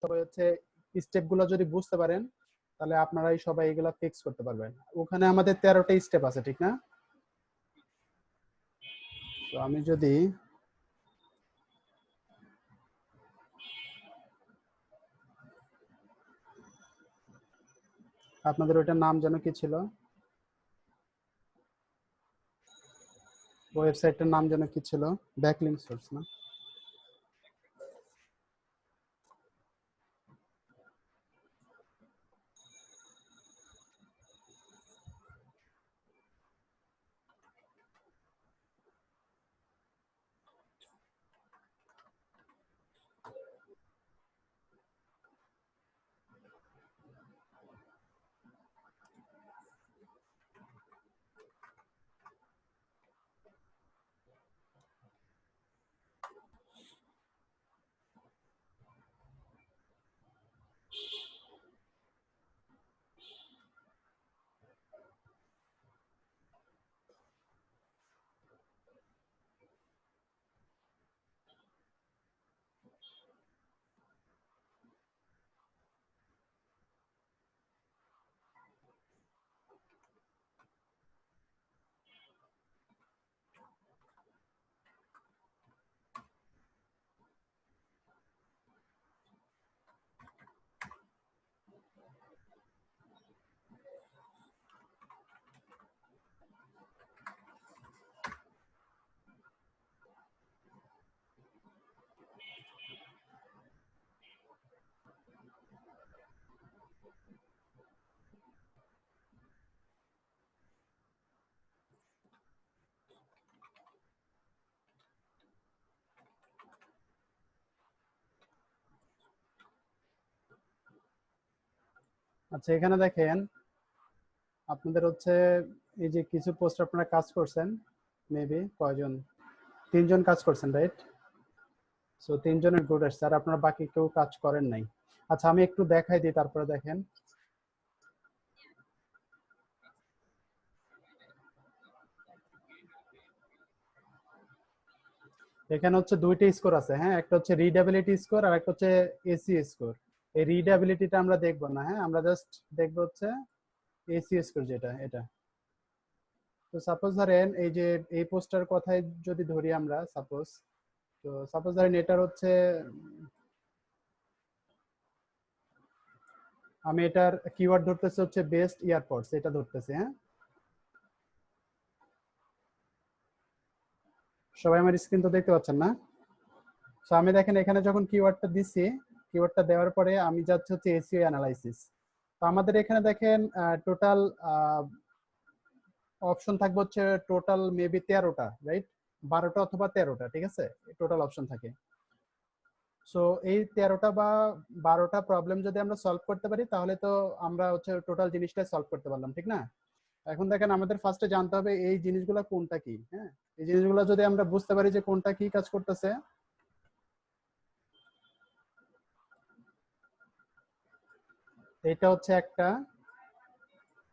তবে হচ্ছে স্টেপগুলো যদি বুঝতে পারেন তাহলে আপনারাই সবাই এগুলা ফিক্স করতে পারবেন। ওখানে আমাদের 13টা স্টেপ আছে, ঠিক না? তো আমি যদি আপনাদের ওইটার নাম যেন কি ছিল, ওয়েবসাইটটার নাম যেন কি ছিল, ব্যাকলিংক সোর্স না? আচ্ছা, এখানে দেখেন আপনাদের হচ্ছে এই যে কিছু পোস্ট আপনারা কাজ করছেন, মেবি কয়জন, 3জন কাজ করছেন, রাইট? সো 3জনের গুড আসছে, আর আপনারা বাকি কেউ কাজ করেন নাই। আচ্ছা, আমি একটু দেখাই দিই, তারপরে দেখেন। এখানে হচ্ছে 2টা স্কোর আছে, হ্যাঁ, একটা হচ্ছে রিডেবিলিটি স্কোর আর একটা হচ্ছে এসি স্কোর। এই রিডেবিলিটিটা আমরা দেখবো না, হ্যাঁ, আমরা জাস্ট দেখবো হচ্ছে এসি স্কোর, যেটা এটা। তো সাপোজ ধরেন এই যে এই পোস্টার কথাই যদি ধরি আমরা, সাপোজ ধরেন এটার হচ্ছে আমি এটার কিওয়ার্ড ধরতেছি হচ্ছে বেস্ট ইয়ারপডস, এটা ধরতেছি, হ্যাঁ। সবাই আমার স্ক্রিন তো দেখতে পাচ্ছেন না? তো আমি দেখেন এখানে যখন কিওয়ার্ডটা দিছি, কিওয়ার্ডটা দেওয়ার পরে আমি যাচ্ছি হচ্ছে এসইও অ্যানালাইসিস। তো আমাদের এখানে দেখেন টোটাল অপশন থাকবে হচ্ছে টোটাল মেবি 13টা, রাইট? 12টা অথবা 13টা, ঠিক আছে, টোটাল অপশন থাকে। সো এই 13টা বা 12টা প্রবলেম যদি আমরা সলভ করতে পারি তাহলে তো আমরা হচ্ছে টোটাল জিনিসটা সলভ করতে পারলাম, ঠিক না? এখন দেখেন আমাদের ফার্স্টে জানতে হবে এই জিনিসগুলো কোনটা কি, হ্যাঁ। এই জিনিসগুলো যদি আমরা বুঝতে পারি যে কোনটা কি কাজ করতেছে, এটা হচ্ছে একটা,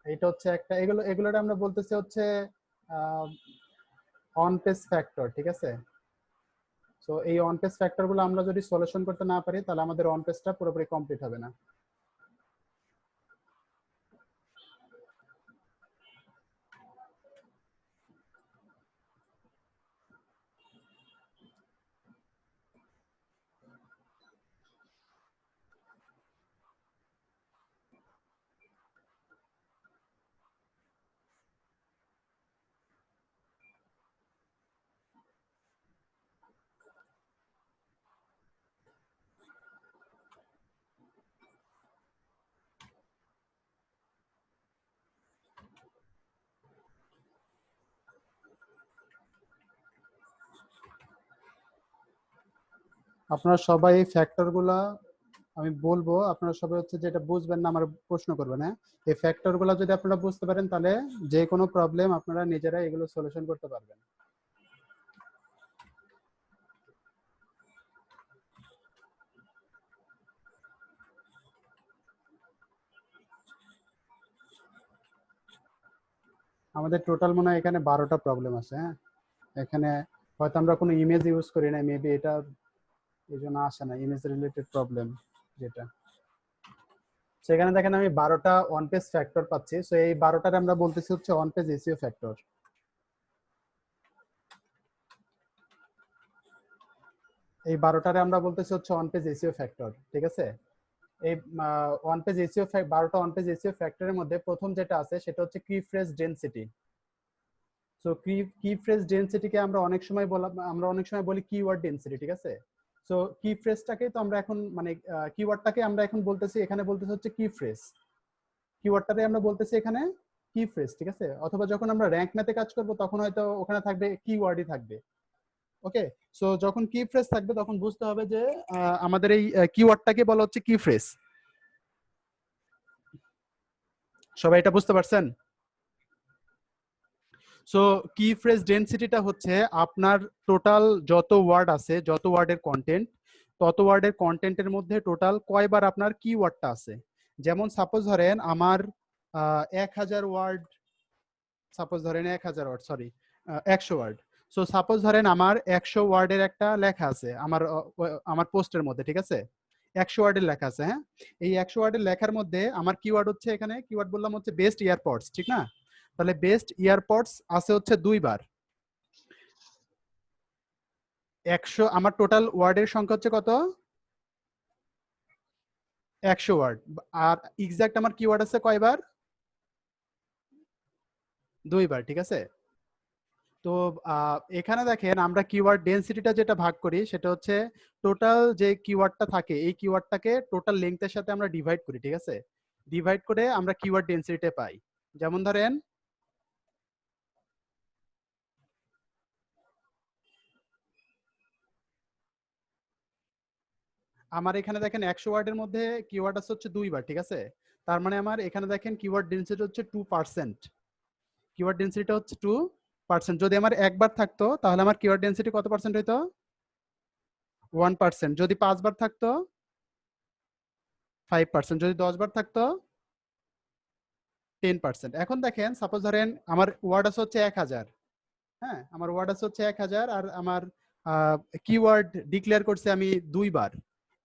এটা হচ্ছে একটা, এগুলোটা আমরা বলতেছি হচ্ছে অন পেজ ফ্যাক্টর, ঠিক আছে। সো এই অন পেজ ফ্যাক্টর গুলো আমরা যদি সলিউশন করতে না পারি তাহলে আমাদের অন পেজটা পুরোপুরি কমপ্লিট হবে না। আপনারা সবাই এই ফ্যাক্টর গুলা আমি বলবো, আপনারা সবাই হচ্ছে যেটা বুঝবেন না আমার প্রশ্ন করবেন, হ্যাঁ। এই ফ্যাক্টর গুলা যদি আপনারা বুঝতে পারেন তাহলে যে কোনো প্রবলেম আপনারা নিজেরা এগুলো সলিউশন করতে পারবেন। আমাদের টোটাল মনে হয় এখানে 12টা প্রবলেম আছে, হ্যাঁ। এখানে হয়তো আমরা কোনো ইমেজ ইউজ করি না, মেবি এটা এই জন্য আসে না, ইমেজ রিলেটেড প্রবলেম। যেটা সেখানে দেখেন আমি 12টা অন পেজ ফ্যাক্টর পাচ্ছি। সো এই 12টার আমরা বলতেছি হচ্ছে অন পেজ এসইও ফ্যাক্টর। এই 12টারে আমরা বলতেছি হচ্ছে অন পেজ এসইও ফ্যাক্টর, ঠিক আছে। এই অন পেজ এসইও 12টা অন পেজ এসইও ফ্যাক্টরের মধ্যে প্রথম যেটা আছে সেটা হচ্ছে key phrase density. So key phrase ডেনসিটিকে আমরা অনেক সময় বলি কিওয়ার্ড ডেনসিটি, ঠিক আছে। সো কি ফ্রেজটাকে তো আমরা এখন মানে কিওয়ার্ডটাকে আমরা এখন বলতেছি, এখানে বলতেছি হচ্ছে কি ফ্রেজ। কিওয়ার্ডটারে আমরা বলতেছি এখানে কি ফ্রেজ, ঠিক আছে। অথবা যখন আমরা র্যাঙ্ক ম্যাথে কাজ করব তখন হয়তো ওখানে থাকবে কিওয়ার্ডই থাকবে। ওকে, সো যখন কি ফ্রেজ থাকবে তখন বুঝতে হবে যে আমাদের এই কিওয়ার্ডটাকে বলা হচ্ছে কি ফ্রেজ। সবাই এটা বুঝতে পারছেন? সো কি ফ্রেজ ডেনসিটিটা হচ্ছে আপনার টোটাল যত ওয়ার্ড আছে, যত ওয়ার্ডের কন্টেন্ট, তত ওয়ার্ডের কন্টেন্টের মধ্যে টোটাল কয়বার আপনার কি ওয়ার্ডটা আছে। যেমন সাপোজ ধরেন আমার 1000 ওয়ার্ড, সাপোজ ধরেন 1000 word, sorry 100 word. So suppose ধরেন আমার 100 ওয়ার্ডের একটা লেখা আছে আমার পোস্টের মধ্যে, ঠিক আছে। 100 ওয়ার্ডের লেখা আছে, হ্যাঁ। এই 100 ওয়ার্ডের লেখার মধ্যে আমার কিওয়ার্ড হচ্ছে, এখানে কিওয়ার্ড বললাম হচ্ছে বেস্ট ইয়ারপডস, ঠিক না। তাহলে বেস্ট ইয়ারপডস আছে হচ্ছে 2বার। আমার টোটাল ওয়ার্ডের সংখ্যা হচ্ছে কত? 100 ওয়ার্ড। আর এক্সাক্ট আমার কিওয়ার্ড আছে কয়বার? 2বার, ঠিক আছে। তো এখানে দেখেন আমরা কিওয়ার্ড ডেনসিটিটা যেটা ভাগ করি সেটা হচ্ছে টোটাল যে কিওয়ার্ডটা থাকে এই কিওয়ার্ডটাকে টোটাল লেংথের সাথে আমরা ডিভাইড করি, ঠিক আছে। ডিভাইড করে আমরা কিওয়ার্ড ডেনসিটিটা পাই। যেমন ধরেন আমার এখানে দেখেন 100 ওয়ার্ডের মধ্যে কিওয়ার্ড আছে হচ্ছে 2বার, ঠিক আছে। তার মানে আমার এখানে দেখেন কিওয়ার্ড ডেনসিটি হচ্ছে 2%। কিওয়ার্ড ডেনসিটিটা হচ্ছে 2%। যদি আমার একবার থাকতো তাহলে আমার কিওয়ার্ড ডেনসিটি কত পার্সেন্ট হইতো? 1%। যদি 5বার থাকতো 5%। যদি 10বার থাকতো 10%। এখন দেখেন সাপোজ ধরেন আমার ওয়ার্ড আছে হচ্ছে 1000, হ্যাঁ। আমার ওয়ার্ড আছে হচ্ছে 1000 আর আমার কিওয়ার্ড ডিক্লেয়ার করছি আমি 2বার।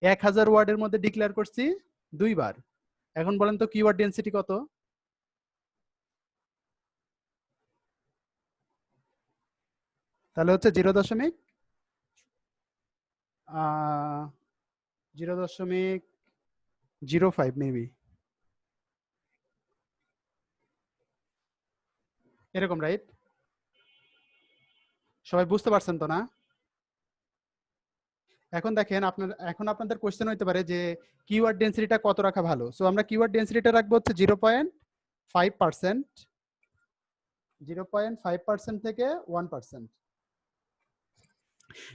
1000 ওয়ার্ডের মধ্যে ডিক্লেয়ার করছি 2বার। এখন বলেন তো কিওয়ার্ড ডেনসিটি কত? তাহলে হচ্ছে 0.05 মেবি, এরকম, রাইট? সবাই বুঝতে পারছেন তো না? এখন আপনাদের কোশ্চেন হইতে পারে যে কিওয়ার্ড ডেনসিটিটা কত রাখা ভালো। সো আমরা কিওয়ার্ড ডেনসিটিটা রাখবো হচ্ছে 0.5%। 0.5% থেকে 1%।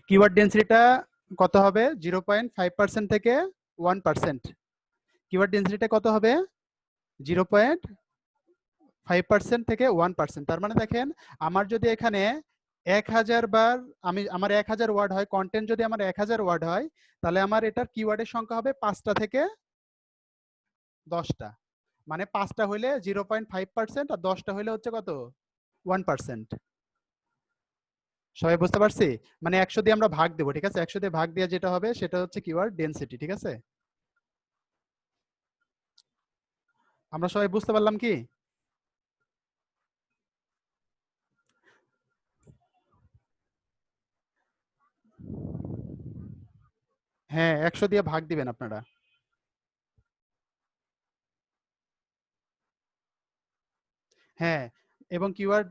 কিওয়ার্ড ডেনসিটিটা কত হবে? 0.5% থেকে 1%। কিওয়ার্ড ডেনসিটিটা কত হবে? 0.5% থেকে 1%। তার মানে দেখেন আমার যদি এখানে 1000 বার আমার 1000 ওয়ার্ড হয়, কন্টেন্ট যদি আমার 1000 ওয়ার্ড হয়, তাহলে আমার এটার কিওয়ার্ডের সংখ্যা হবে 5টা থেকে 10টা। মানে 5টা হইলে 0.5% আর 10টা হইলে হচ্ছে কত? 1%। সবাই বুঝতে পারছি? মানে 100 দিয়ে আমরা ভাগ দেবো, ঠিক আছে। 100 দিয়ে ভাগ দিয়ে যেটা হবে সেটা হচ্ছে কিওয়ার্ড ডেনসিটি, ঠিক আছে। আমরা সবাই বুঝতে পারলাম কি? হ্যাঁ, 100 দিয়ে ভাগ দিবেন আপনারা। হ্যাঁ, এবং কিওয়ার্ড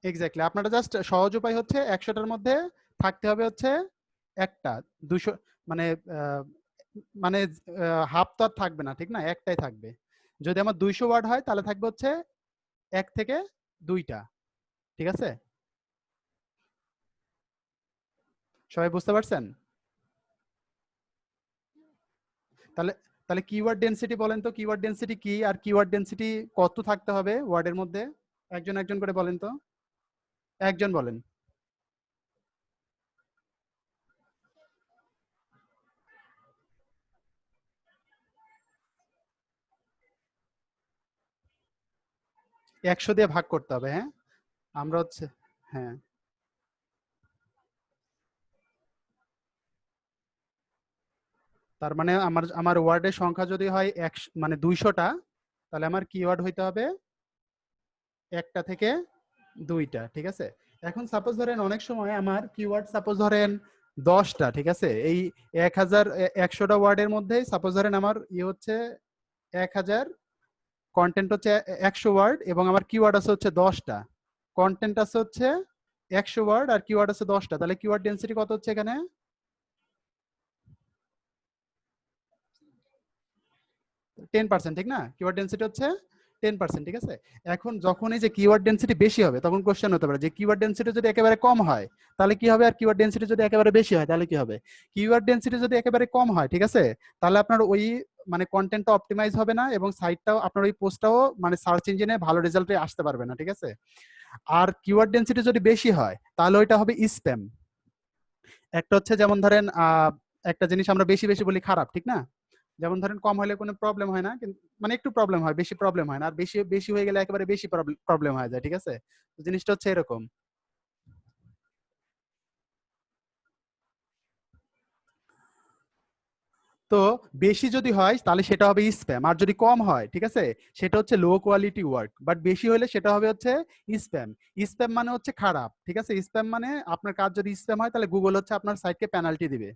এক্স্যাক্টলি আপনারা জাস্ট সহজ উপায় হচ্ছে 100টার মধ্যে থাকতে হবে হচ্ছে একটা, 200 মানে আহ, মানে হাফ তো আর থাকবে না, ঠিক না, একটাই থাকবে। যদি আমার 200 ওয়ার্ড হয় তাহলে থাকবে হচ্ছে 1 থেকে 2টা, ঠিক আছে। সবাই বুঝতে পারছেন? তাহলে তাহলে কিওয়ার্ড ডেনসিটি বলেন তো, কিওয়ার্ড ডেনসিটি কি আর কিওয়ার্ড ডেনসিটি কত থাকতে হবে ওয়ার্ডের মধ্যে? একজন একজন করে বলেন তো, একজন বলেন। 100 দিয়ে ভাগ করতে হবে, হ্যাঁ। আমরা হচ্ছে, হ্যাঁ তার মানে আমার আমার ওয়ার্ডের সংখ্যা যদি হয় 100 মানে 200টা, তাহলে আমার কিওয়ার্ড হইতে হবে একটা থেকে দুইটা, ঠিক আছে। এখন সাপোজ ধরেন অনেক সময় আমার কিওয়ার্ড সাপোজ ধরেন 10টা, ঠিক আছে। এই 100টা ওয়ার্ডের মধ্যে সাপোজ ধরেন আমার হচ্ছে 1000, কন্টেন্ট হচ্ছে 100 ওয়ার্ড এবং আমার কিওয়ার্ড আছে হচ্ছে 10টা। কন্টেন্ট আছে হচ্ছে 100 ওয়ার্ড আর কিওয়ার্ড আছে 10টা, তাহলে কিওয়ার্ড ডেন্সিটি কত হচ্ছে এখানে? 10%, ঠিক না? কিওয়ার্ড ডেন্সিটি হচ্ছে 10%, ঠিক আছে। এখন যখন এই যে কিওয়ার্ড ডেন্সিটি বেশি হবে তখন কোশ্চেন হতে পারে যে কিওয়ার্ড ডেন্সিটি যদি একেবারে কম হয় তাহলে কি হবে, আর কিওয়ার্ড ডেন্সিটি যদি একেবারে বেশি হয় তাহলে কি হবে। কিওয়ার্ড ডেন্সিটি যদি একেবারে কম হয়, ঠিক আছে, তাহলে আপনার ওই মানে কন্টেন্টটা অপটিমাইজ হবে না এবং সাইটটাও আপনার ওই পোস্টটাও মানে সার্চ ইঞ্জিনে ভালো রেজাল্টে আসতে পারবে না, ঠিক আছে। আর কিওয়ার্ড ডেন্সিটি যদি বেশি হয় তাহলে ওইটা হবে স্প্যাম। একটা হচ্ছে যেমন ধরেন একটা জিনিস আমরা বেশি বেশি বলি খারাপ, ঠিক না? যেমন ধরেন কম হলে কোনো প্রবলেম হয় না, কিন্তু মানে একটু প্রবলেম হয়, বেশি প্রবলেম হয় না। আর বেশি বেশি হয়ে গেলে একেবারে বেশি প্রবলেম হয়ে যায়, ঠিক আছে। তো জিনিসটা হচ্ছে এরকম। তো বেশি যদি হয় তাহলে সেটা হবে স্প্যাম, আর যদি কম হয়, ঠিক আছে, সেটা হচ্ছে লো কোয়ালিটি ওয়ার্ক। বাট বেশি হলে সেটা হবে হচ্ছে স্প্যাম। স্প্যাম মানে হচ্ছে খারাপ, ঠিক আছে। স্প্যাম মানে আপনার কাজ যদি স্প্যাম হয় তাহলে গুগল হচ্ছে আপনার সাইটকে পেনাল্টি দিবে,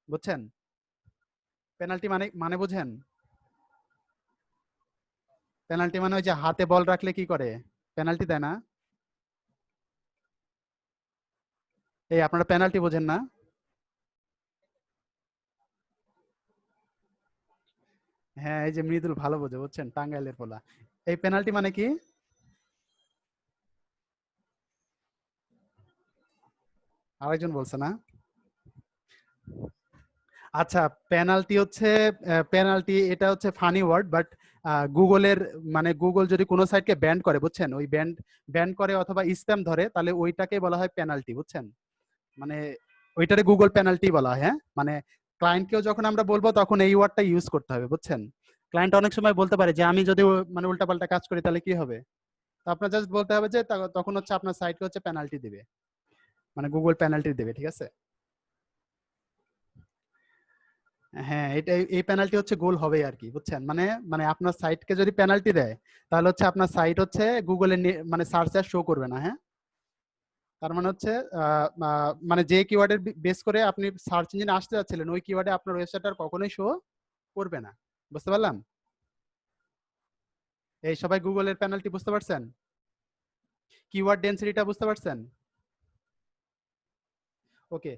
বুঝছেন? পেনাল্টি মানে মানে বুঝেন? পেনাল্টি মানে ওই যে হাতে বল রাখলে কি করে, পেনাল্টি দেয় না? এই আপনারা পেনাল্টি বোঝেন না? হ্যাঁ, এই যে মৃদুল ভালো বোঝে, বুঝছেন, টাঙ্গাইলের পোলা। এই পেনাল্টি মানে কি? আরেকজন বলছে না? আচ্ছা, পেনাল্টি হচ্ছে পেনাল্টি, এটা হচ্ছে ফানি ওয়ার্ড, বাট গুগলের মানে গুগল যদি কোনো সাইটকে ব্যান করে, বুঝছেন, ওই ব্যান ব্যান করে অথবা স্প্যাম ধরে তাহলে ওইটাকে বলা হয় পেনাল্টি, বুঝছেন। মানে ওইটারে গুগল পেনাল্টি বলা হয়, হ্যাঁ। মানে ক্লায়েন্টকেও যখন আমরা বলবো তখন এই ওয়ার্ডটা ইউজ করতে হবে, বুঝছেন। ক্লায়েন্ট অনেক সময় বলতে পারে যে আমি যদি মানে উল্টাপাল্টা কাজ করি তাহলে কি হবে। তো আপনার জাস্ট বলতে হবে যে তখন হচ্ছে আপনার সাইটকে হচ্ছে পেনাল্টি দিবে, মানে গুগল পেনাল্টি দেবে, ঠিক আছে। হ্যাঁ, এটা এই পেনাল্টি হচ্ছে গোল হবে আর কি, বুঝছেন। মানে মানে আপনার সাইটকে যদি পেনাল্টি দেয় তাহলে হচ্ছে আপনার সাইট হচ্ছে গুগলে মানে সার্চে আর শো করবে না, হ্যাঁ। তার মানে হচ্ছে মানে যে কিওয়ার্ডের বেস করে আপনি সার্চ ইঞ্জিনে আসতে যাচ্ছিলেন ওই কিওয়ার্ডে আপনার ওয়েবসাইট আর কখনোই শো করবে না। বুঝতে পারলাম? এই সবাই গুগলের পেনাল্টি বুঝতে পারছেন? কিওয়ার্ড ডেনসিটিটা বুঝতে পারছেন? ওকে,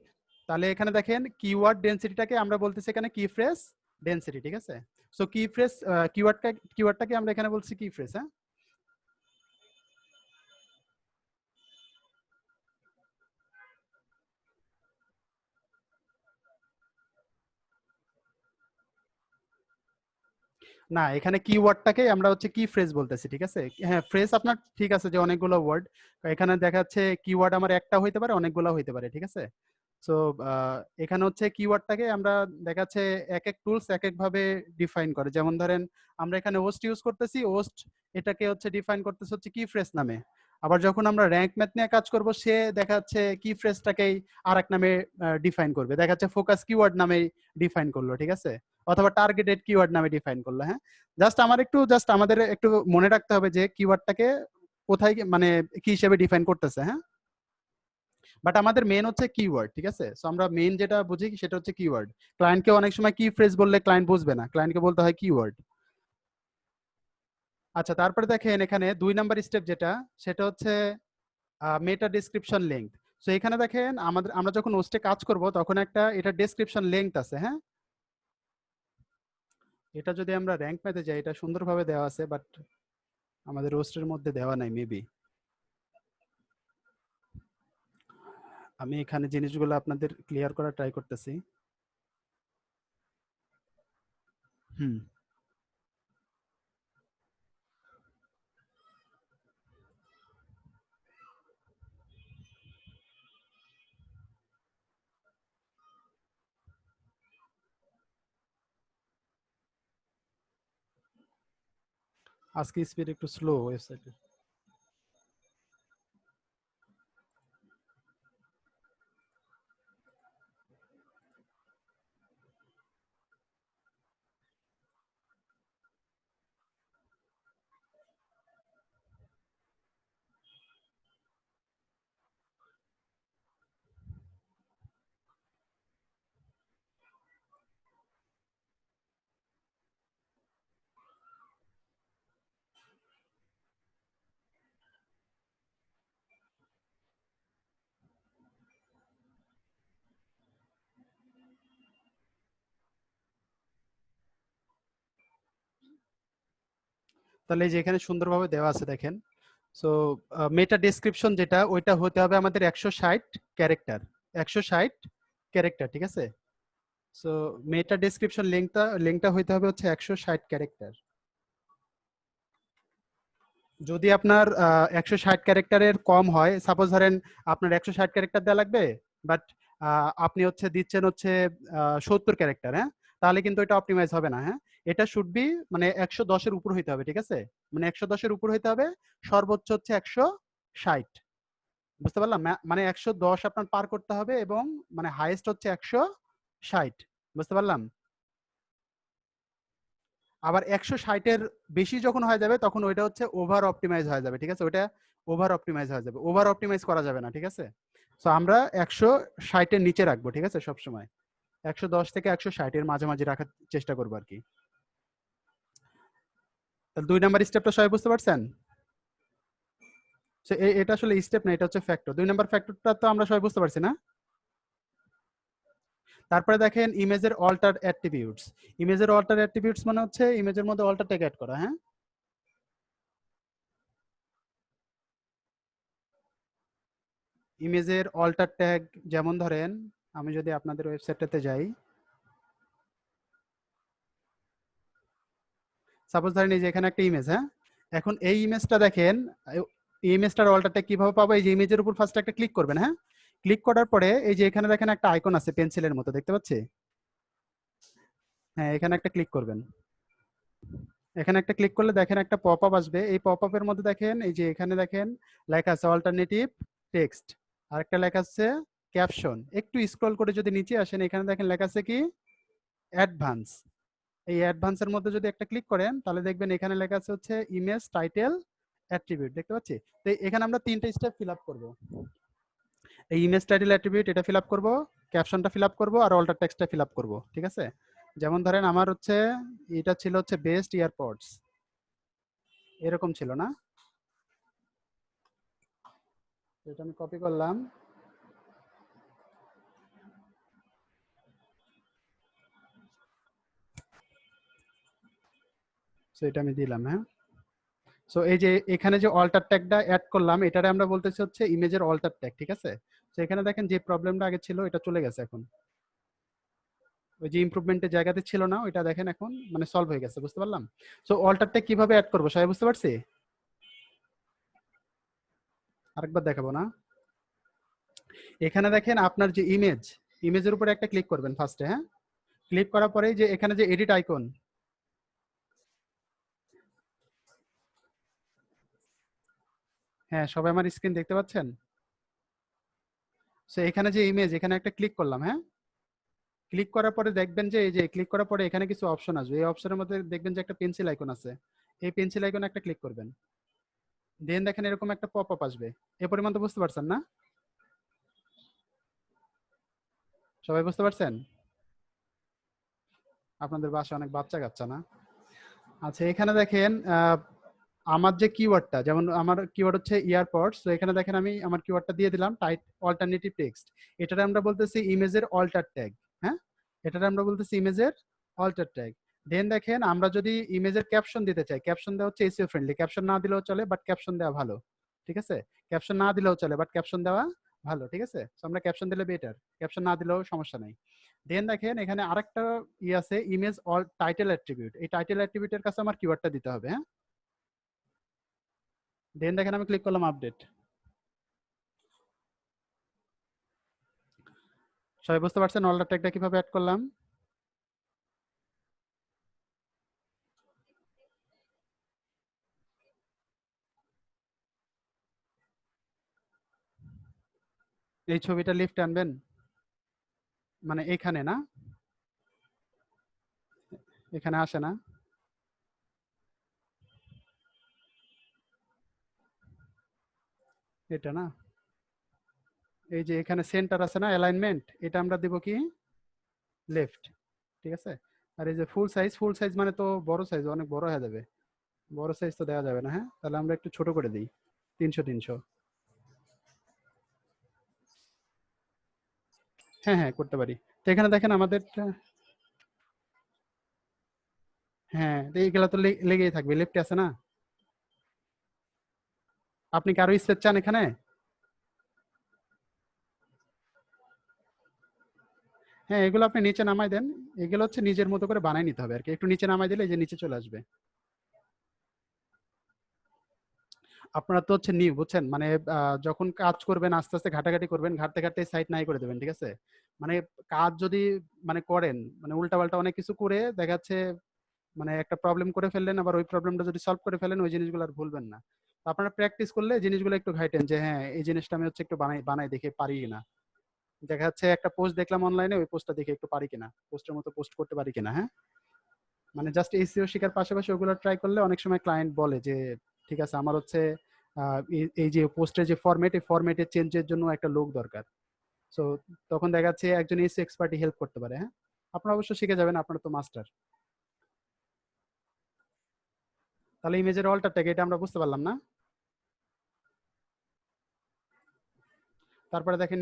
তাহলে এখানে দেখেন কিওয়ার্ড ডেনসিটিটাকে আমরা বলতেছি এখানে কি ফ্রেজ ডেনসিটি, ঠিক আছে। সো কি ফ্রেজ কিওয়ার্ডটাকে আমরা এখানে বলছি কি ফ্রেজ, হ্যাঁ। না, এখানে কিওয়ার্ডটাকে আমরা হচ্ছে কি ফ্রেজ বলতেছি, ঠিক আছে। হ্যাঁ, ফ্রেজ আপনার ঠিক আছে যে অনেকগুলো ওয়ার্ড, এখানে দেখা যাচ্ছে কিওয়ার্ড আমার একটা হইতে পারে অনেকগুলো হইতে পারে, ঠিক আছে। সো এখানে হচ্ছে কিওয়ার্ডটাকে আমরা দেখা যাচ্ছে এক এক টুলস এক এক ভাবে ডিফাইন করে। যেমন ধরেন আমরা এখানে ওস্ট ইউজ করতেছি, ওস্ট এটাকে হচ্ছে ডিফাইন করতেছে হচ্ছে কি ফ্রেজ নামে। আবার যখন আমরা র্যাঙ্ক ম্যাথ নিয়ে কাজ করব সে দেখা যাচ্ছে কি ফ্রেজটাকেই আর এক নামে ডিফাইন করবে, দেখা যাচ্ছে ফোকাস কিওয়ার্ড নামে ডিফাইন করলো, ঠিক আছে, অথবা টার্গেটেড কিওয়ার্ড নামে ডিফাইন করলো, হ্যাঁ। জাস্ট আমাদের একটু মনে রাখতে হবে যে কিওয়ার্ডটাকে কোথায় মানে কি হিসেবে ডিফাইন করতেছে, হ্যাঁ। বাট আমাদের মেন হচ্ছে কিওয়ার্ড, ঠিক আছে। সো আমরা মেন যেটা বুঝি সেটা হচ্ছে কিওয়ার্ড। ক্লায়েন্টকে অনেক সময় কি ফ্রেজ বললে ক্লায়েন্ট বুঝবে না, ক্লায়েন্টকে বলতে হয় কিওয়ার্ড। আচ্ছা, তারপরে দেখেন এখানে 2 নাম্বার স্টেপ যেটা, সেটা হচ্ছে মেটা ডেসক্রিপশন লেংথ। সো এখানে দেখেন আমরা যখন ওস্টে কাজ করব তখন একটা এটা ডেসক্রিপশন লেংথ আছে, হ্যাঁ। এটা যদি আমরা র্যাঙ্ক ম্যাথে যাই এটা সুন্দরভাবে দেওয়া আছে, বাট আমাদের রোস্টের মধ্যে দেওয়া নাই মেবি। আমি এখানে জিনিসগুলো আপনাদের ক্লিয়ার করার ট্রাই করতেছি। হুম। আজকে স্পিড একটু স্লো ওয়েবসাইটে। তাহলে এই যে এখানে সুন্দরভাবে দেওয়া আছে দেখেন। সো মেটা ডেসক্রিপশন যেটা ওইটা হতে হবে আমাদের 160 ক্যারেক্টার, 160 ক্যারেক্টার, ঠিক আছে। সো মেটা ডেসক্রিপশন লিঙ্কটা হইতে হবে হচ্ছে 160 ক্যারেক্টার। যদি আপনার 160 ক্যারেক্টারের কম হয়, সাপোজ ধরেন আপনার 160 ক্যারেক্টার দেওয়া লাগবে, বাট আপনি হচ্ছে দিচ্ছেন হচ্ছে 70 ক্যারেক্টার, হ্যাঁ, তাহলে কিন্তু এটা অপটিমাইজ হবে না। হ্যাঁ, এটা শুড বি মানে 110-এর উপর হইতে হবে, ঠিক আছে। মানে 110-এর উপর হইতে হবে, সর্বোচ্চ হচ্ছে 160। বুঝতে পারলাম? মানে 110 আপনার পার করতে হবে এবং মানে হাইয়েস্ট হচ্ছে 160। বুঝতে পারলাম? আবার 160-এর বেশি যখন হয়ে যাবে তখন ওইটা হচ্ছে ওভার অপটিমাইজ হয়ে যাবে, ঠিক আছে। ওইটা ওভার অপটিমাইজ হয়ে যাবে, ওভার অপটিমাইজ করা যাবে না, ঠিক আছে। সো আমরা 160-এর নিচে রাখবো, ঠিক আছে, সবসময় 110 থেকে 160-এর মাঝামাঝি রাখার চেষ্টা করবো আর কি। তাহলে 2 নাম্বার স্টেপটা সবাই বুঝতে পারছেন? এটা আসলে স্টেপ না, এটা হচ্ছে ফ্যাক্টর। 2 নাম্বার ফ্যাক্টরটা তো আমরা সবাই বুঝতে পারছি না? তারপরে দেখেন ইমেজের অল্টার অ্যাট্রিবিউটস। ইমেজের অল্টার অ্যাট্রিবিউটস মানে হচ্ছে ইমেজের মধ্যে অল্টার ট্যাগ অ্যাড করা। হ্যাঁ, ইমেজের অল্টার ট্যাগ যেমন ধরেন আমি যদি আপনাদের ওয়েবসাইটটাতে যাই, সাপোজ ধরেন এই যে এখানে একটা ইমেজ, হ্যাঁ, এখন এই ইমেজটা দেখেন, এই ইমেজটার অল্টার ট্যাগ কিভাবে পাবো? এই যে ইমেজের উপর ফার্স্ট একটা ক্লিক করবেন, হ্যাঁ, ক্লিক করার পরে এই যে এখানে দেখেন একটা আইকন আছে পেন্সিলের মতো, দেখতে পাচ্ছি? হ্যাঁ, এখানে একটা ক্লিক করবেন। এখানে একটা ক্লিক করলে দেখেন একটা পপ আপ আসবে। এই পপ আপের মধ্যে দেখেন এই যে এখানে দেখেন লেখা আছে অল্টারনেটিভ টেক্সট, আর একটা লেখা আছে ক্যাপশন। একটু স্ক্রল করে যদি নিচে আসেন, এখানে দেখেন লেখা আছে কি অ্যাডভান্স। এই অ্যাডভান্সের মধ্যে যদি একটা ক্লিক করেন তাহলে দেখবেন এখানে লেখা আছে হচ্ছে ইমেজ টাইটেল অ্যাট্রিবিউট, দেখতে পাচ্ছি? তো এখানে আমরা 3টে স্টেপ ফিল আপ করবো। এই ইমেজ টাইটেল অ্যাট্রিবিউট এটা ফিল আপ করবো, ক্যাপশনটা ফিল আপ করবো, আর অল্টার টেক্সটটা ফিল আপ করবো, ঠিক আছে। যেমন ধরেন আমার হচ্ছে এটা ছিল হচ্ছে বেস্ট ইয়ারপডস, এরকম ছিল না? এটা আমি কপি করলাম, সো এটা আমি দিলাম। হ্যাঁ, সো এই যে এখানে যে অল্টার ট্যাগটা অ্যাড করলাম এটারে আমরা বলতেছি হচ্ছে ইমেজের অল্টার ট্যাগ, ঠিক আছে। তো এখানে দেখেন যে প্রবলেমটা আগে ছিল এটা চলে গেছে এখন। ওই যে ইমপ্রুভমেন্টের জায়গাতে ছিল না, ওইটা দেখেন এখন মানে সলভ হয়ে গেছে। বুঝতে পারলাম? সো অল্টার ট্যাগ কিভাবে অ্যাড করবো সবাই বুঝতে পারছি? আরেকবার দেখাবো না? এখানে দেখেন আপনার যে ইমেজের উপরে একটা ক্লিক করবেন ফার্স্টে। হ্যাঁ, ক্লিক করার পরে যে এখানে যে এডিট আইকন, হ্যাঁ সবাই আমার স্ক্রিন দেখতে পাচ্ছেন? সো এখানে যে ইমেজ, এখানে একটা ক্লিক করলাম। হ্যাঁ, ক্লিক করার পরে দেখবেন যে এই যে ক্লিক করার পরে এখানে কিছু অপশন আসবে। এই অপশনের মধ্যে দেখবেন যে একটা পেন্সিল আইকন আছে। এই পেন্সিল আইকনে একটা ক্লিক করবেন, দেন দেখেন এরকম একটা পপ আপ আসবে। এ পরিমাণ তো বুঝতে পারছেন না? সবাই বুঝতে পারছেন? আপনাদের বাসায় অনেক বাচ্চা কাচ্চা না? আচ্ছা, এখানে দেখেন আমার যে কিওয়ার্ডটা, যেমন আমার কিওয়ার্ড হচ্ছে ইয়ারপডস, তো এখানে দেখেন আমি আমার কিওয়ার্ডটা দিয়ে দিলাম টাইট অল্টারনেটিভ টেক্সট। এটারে আমরা বলতেছি ইমেজের অল্টার ট্যাগ। হ্যাঁ, এটারে আমরা বলতেছি ইমেজের অল্টার ট্যাগ। দেন দেখেন আমরা যদি ইমেজের ক্যাপশন দিতে চাই, ক্যাপশন দেওয়া হচ্ছে এসইও ফ্রেন্ডলি। ক্যাপশন না দিলেও চলে, বাট ক্যাপশন দেওয়া ভালো, ঠিক আছে। ক্যাপশন না দিলেও চলে, বাট ক্যাপশন দেওয়া ভালো, ঠিক আছে। তো আমরা ক্যাপশন দিলে বেটার, ক্যাপশন না দিলেও সমস্যা নাই। দেন দেখেন এখানে আরেকটা আছে ইমেজ অল টাইটেল অ্যাট্রিবিউট। এই টাইটেল অ্যাট্রিবিউটের কাছে আমার কিওয়ার্ডটা দিতে হবে। হ্যাঁ, দেন দেখেন আমি ক্লিক করলাম আপডেট। সবাই বুঝতে পারছেন অল্টার ট্যাগটা কিভাবে অ্যাড করলাম? এই ছবিটা লিফট আনবেন, মানে এখানে না, এখানে আসে না। এটা না, এই যে এখানে সেন্টার আছে না, অ্যালাইনমেন্ট, এটা আমরা দেব কি লেফট, ঠিক আছে। আর এই যে ফুল সাইজ, ফুল সাইজ মানে তো বড় সাইজ, অনেক বড় হয়ে যাবে, বড় সাইজ তো দেওয়া যাবে না। হ্যাঁ, তাহলে আমরা একটু ছোট করে দিই, 300 হ্যাঁ হ্যাঁ করতে পারি। তো এখানে দেখেন আমাদের, হ্যাঁ এইগুলা তো লেগেই থাকবে, লেফটে আছে না। আপনি কি আরো স্পেস চান এখানে? হ্যাঁ, এগুলো আপনি নিচে নামাই দেন। এগুলো হচ্ছে নিজের মতো করে বানাই নিতে হবে আর কি। একটু নিচে নামাই দিলে এই যে নিচে চলে আসবে। আপনারা তো হচ্ছে নিউ বুঝছেন, মানে যখন কাজ করবেন আস্তে আস্তে ঘাটাঘাটি করবেন, ঘাটতে ঘাটতে সাইট নাই করে দেবেন, ঠিক আছে? মানে কাজ যদি মানে করেন, মানে উল্টাপাল্টা অনেক কিছু করে দেখা যাচ্ছে মানে একটা প্রবলেম করে ফেললেন, আবার ওই প্রবলেমটা যদি সলভ করে ফেলেন ওই জিনিসগুলো আর ভুলবেন না। তো আপনারা প্র্যাকটিস করলে জিনিসগুলো একটু ঘাইটেন যে হ্যাঁ এই জিনিসটা আমি হচ্ছে একটু বানাই বানাই দেখে পারি কিনা। দেখা যাচ্ছে একটা পোস্ট দেখলাম অনলাইনে, ওই পোস্টটা দেখে একটু পারি কিনা, পোস্টের মতো পোস্ট করতে পারি কিনা। হ্যাঁ, মানে জাস্ট এসইও শেখার পাশাপাশি ওগুলো ট্রাই করলে অনেক সময় ক্লায়েন্ট বলে যে ঠিক আছে আমার হচ্ছে এই যে পোস্টের যে ফরম্যাট, এই ফরম্যাটের চেঞ্জের জন্য একটা লোক দরকার। সো তখন দেখা যাচ্ছে একজন এসইও এক্সপার্টই হেল্প করতে পারে। হ্যাঁ, আপনারা অবশ্য শিখে যাবেন, আপনারা তো মাস্টার। তাহলে ইমেজের অল্টারটাকে এটা আমরা বুঝতে পারলাম না। তারপরে দেখেন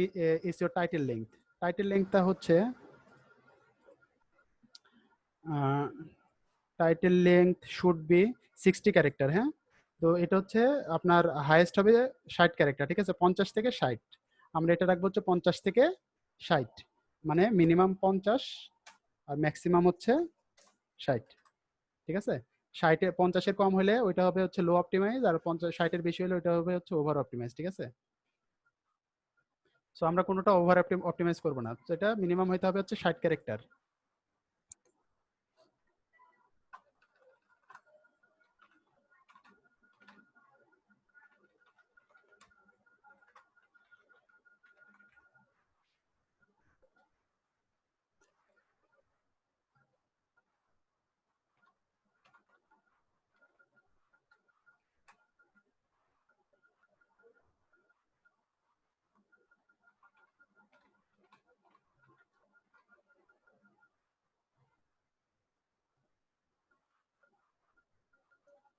এসইও টাইটেল লেংথ। টাইটেল লেংথটা হচ্ছে title length should be 60 character. হ্যাঁ, তো এটা হচ্ছে আপনার হাইয়েস্ট হবে 60 ক্যারেক্টার, ঠিক আছে? 50 থেকে 60, আমরা এটা রাখবো হচ্ছে 50 থেকে 60, মানে মিনিমাম 50 আর ম্যাক্সিমাম হচ্ছে 60, ঠিক আছে? 60 50-এর কম হলে ওইটা হবে হচ্ছে লো অপটিমাইজ, আর 50 60-এর বেশি হলে ওইটা হবে হচ্ছে ওভার অপটিমাইজ, ঠিক আছে? সো আমরা কোনোটা ওভার অপটিমাইজ করবো না, তো এটা মিনিমাম হইতে হবে হচ্ছে 60 ক্যারেক্টার।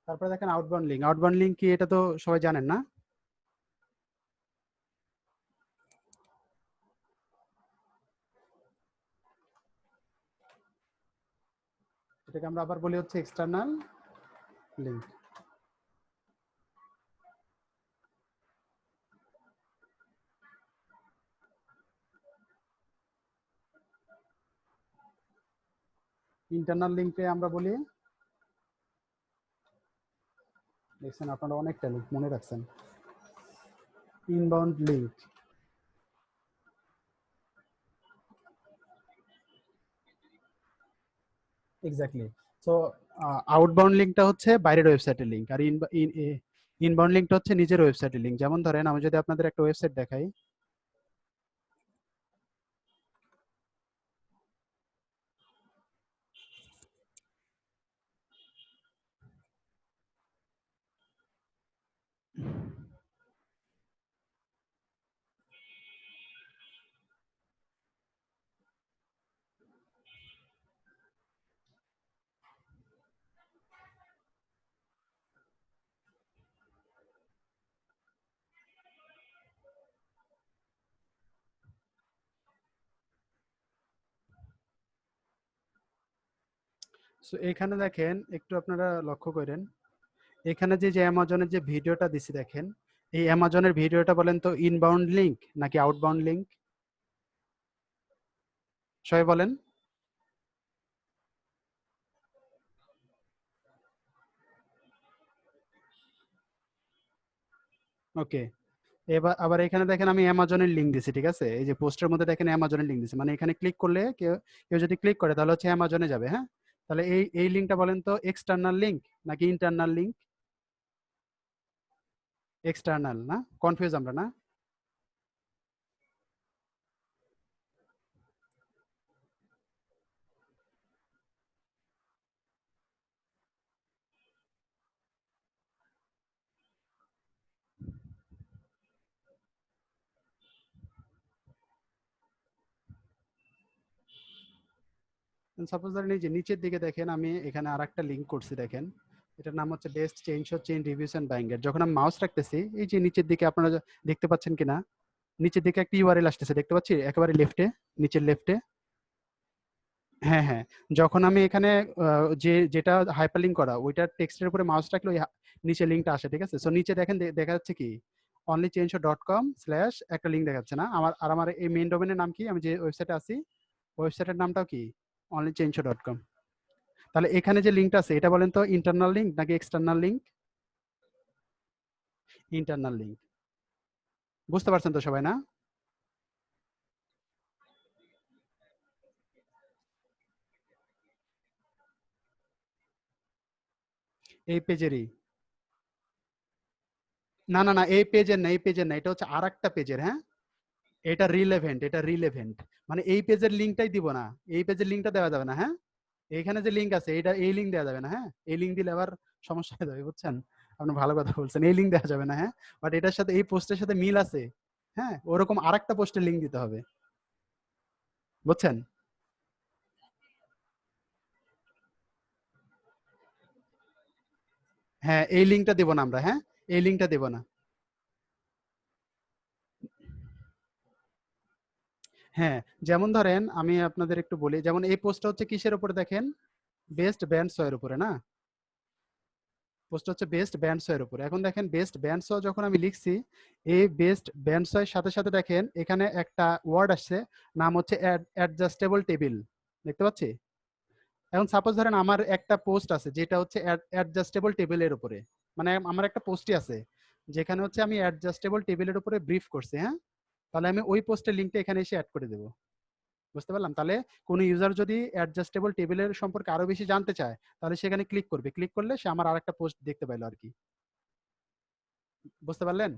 তারপরে দেখেন আউটবাউন্ড লিঙ্ক। আউটবাউন্ড লিঙ্ক কি এটা তো সবাই জানেন না? এটাকে আমরা আবার বলি হচ্ছে এক্সটার্নাল লিঙ্ক। ইন্টারনাল লিঙ্কে আমরা বলি, দেখছেন আপনারা অনেকটা লিঙ্ক মনে রাখছেন, inbound link. Exactly. So outbound লিঙ্কটা হচ্ছে বাইরের ওয়েবসাইটের লিঙ্ক, আর ইনবাউন্ড লিঙ্কটা হচ্ছে নিজের ওয়েবসাইটের লিঙ্ক। যেমন ধরেন আমি যদি আপনাদের একটা ওয়েবসাইট দেখাই, সো এখানে দেখেন একটু আপনারা লক্ষ্য করেন, এখানে যে যে অ্যামাজনের যে ভিডিওটা দিছি দেখেন, এই অ্যামাজনের ভিডিওটা বলেন তো ইনবাউন্ড লিঙ্ক নাকি আউটবাউন্ড লিঙ্ক? সবাই বলেন। ওকে, এবার আবার এখানে দেখেন আমি অ্যামাজনের লিঙ্ক দিছি, ঠিক আছে? এই যে পোস্টের মধ্যে দেখেন অ্যামাজনের লিঙ্ক দিছি, মানে এখানে ক্লিক করলে কেউ কেউ যদি ক্লিক করে তাহলে হচ্ছে অ্যামাজনে যাবে। হ্যাঁ, তাহলে এই লিঙ্কটা বলেন তো এক্সটার্নাল লিঙ্ক নাকি ইন্টারনাল লিঙ্ক? এক্সটার্নাল না? কনফিউজ আমরা না? সাপোজ ধরেন এই যে নিচের দিকে দেখেন আমি এখানে আর একটা লিঙ্ক করছি দেখেন, এটার নাম হচ্ছে বেস্ট চেঞ্জ হচ্ছে ইন রিভিউস এন্ড বাইঙ্গের। যখন আমি মাউস রাখতেছি এই যে নিচের দিকে আপনারা দেখতে পাচ্ছেন কিনা, নিচের দিকে একটা ইউআরএল আসতেছে দেখতে পাচ্ছি একেবারে লেফটে, নিচের লেফটে। হ্যাঁ হ্যাঁ, যখন আমি এখানে যেটা হাইপারলিংক করা ওইটার টেক্সটের উপরে মাউস রাখলে ওই নিচে লিঙ্কটা আসে, ঠিক আছে? সো নিচে দেখেন দেখা যাচ্ছে কি onlychainshot.com স্ল্যাশ একটা লিঙ্ক দেখাচ্ছে না আমার, আর আমার এই মেইন ডোমেনের নাম কি, আমি যে ওয়েবসাইটে আছি ওয়েবসাইটের নামটাও কি onlychainshot.com। তাহলে এখানে যে লিঙ্কটা আছে এটা বলেন তো ইন্টারনাল লিঙ্ক নাকি এক্সটার্নাল লিঙ্ক? Internal link. বুঝতে পারছেন তো সবাই, না? এই পেজেরই। না না না, এই পেজের না, এই পেজের না, এটা হচ্ছে আর একটা পেজের। হ্যাঁ, এটা রিলেভেন্ট, এটা রিলেভেন্ট। মানে এই পেজের লিঙ্কটাই দিব না, এই পেজের লিঙ্কটা দেওয়া যাবে না। হ্যাঁ, এইখানে যে লিঙ্ক আছে এটা, এই লিঙ্ক দেওয়া যাবে না। হ্যাঁ, এই লিঙ্ক দিলে আবার সমস্যা হয়ে যাবে, বুঝছেন? আপনি ভালো কথা বলছেন, এই লিঙ্ক দেওয়া যাবে না। হ্যাঁ, বাট এটার সাথে এই পোস্টের সাথে মিল আছে। হ্যাঁ, ওরকম আরেকটা পোস্টের লিঙ্ক দিতে হবে, বুঝছেন? হ্যাঁ, এই লিঙ্কটা দেব না আমরা। হ্যাঁ, এই লিঙ্কটা দেব না। হ্যাঁ, যেমন ধরেন আমি আপনাদের একটু বলি, যেমন এই পোস্টটা হচ্ছে কিসের উপরে দেখেন, বেস্ট ব্যান্ড এর উপরে, না? পোস্ট হচ্ছে বেস্ট ব্যান্ড এর উপরে। এখন দেখেন বেস্ট ব্যান্ড যখন আমি লিখছি, এই বেস্ট ব্যান্ড এর সাথে সাথে দেখেন এখানে একটা ওয়ার্ড আসছে, নাম হচ্ছে অ্যাডজাস্টেবল টেবিল। দেখতে পাচ্ছি? এখন সাপোজ ধরেন আমার একটা পোস্ট আছে যেটা হচ্ছে অ্যাডজাস্টেবল টেবিলের উপরে, মানে আমার একটা পোস্টই আছে যেখানে হচ্ছে আমি অ্যাডজাস্টেবল টেবিলের উপরে ব্রিফ করছি। হ্যাঁ, তাহলে আমি ওই পোস্টের লিঙ্কটা এখানে এসে অ্যাড করে দেবো। বুঝতে পারলাম? তাহলে কোনো ইউজার যদি অ্যাডজাস্টেবল টেবিলের সম্পর্কে আরো বেশি জানতে চায় তাহলে সেখানে ক্লিক করবে, ক্লিক করলে সে আমার আরেকটা পোস্ট দেখতে পাইলো আর কি। বুঝতে পারলেন?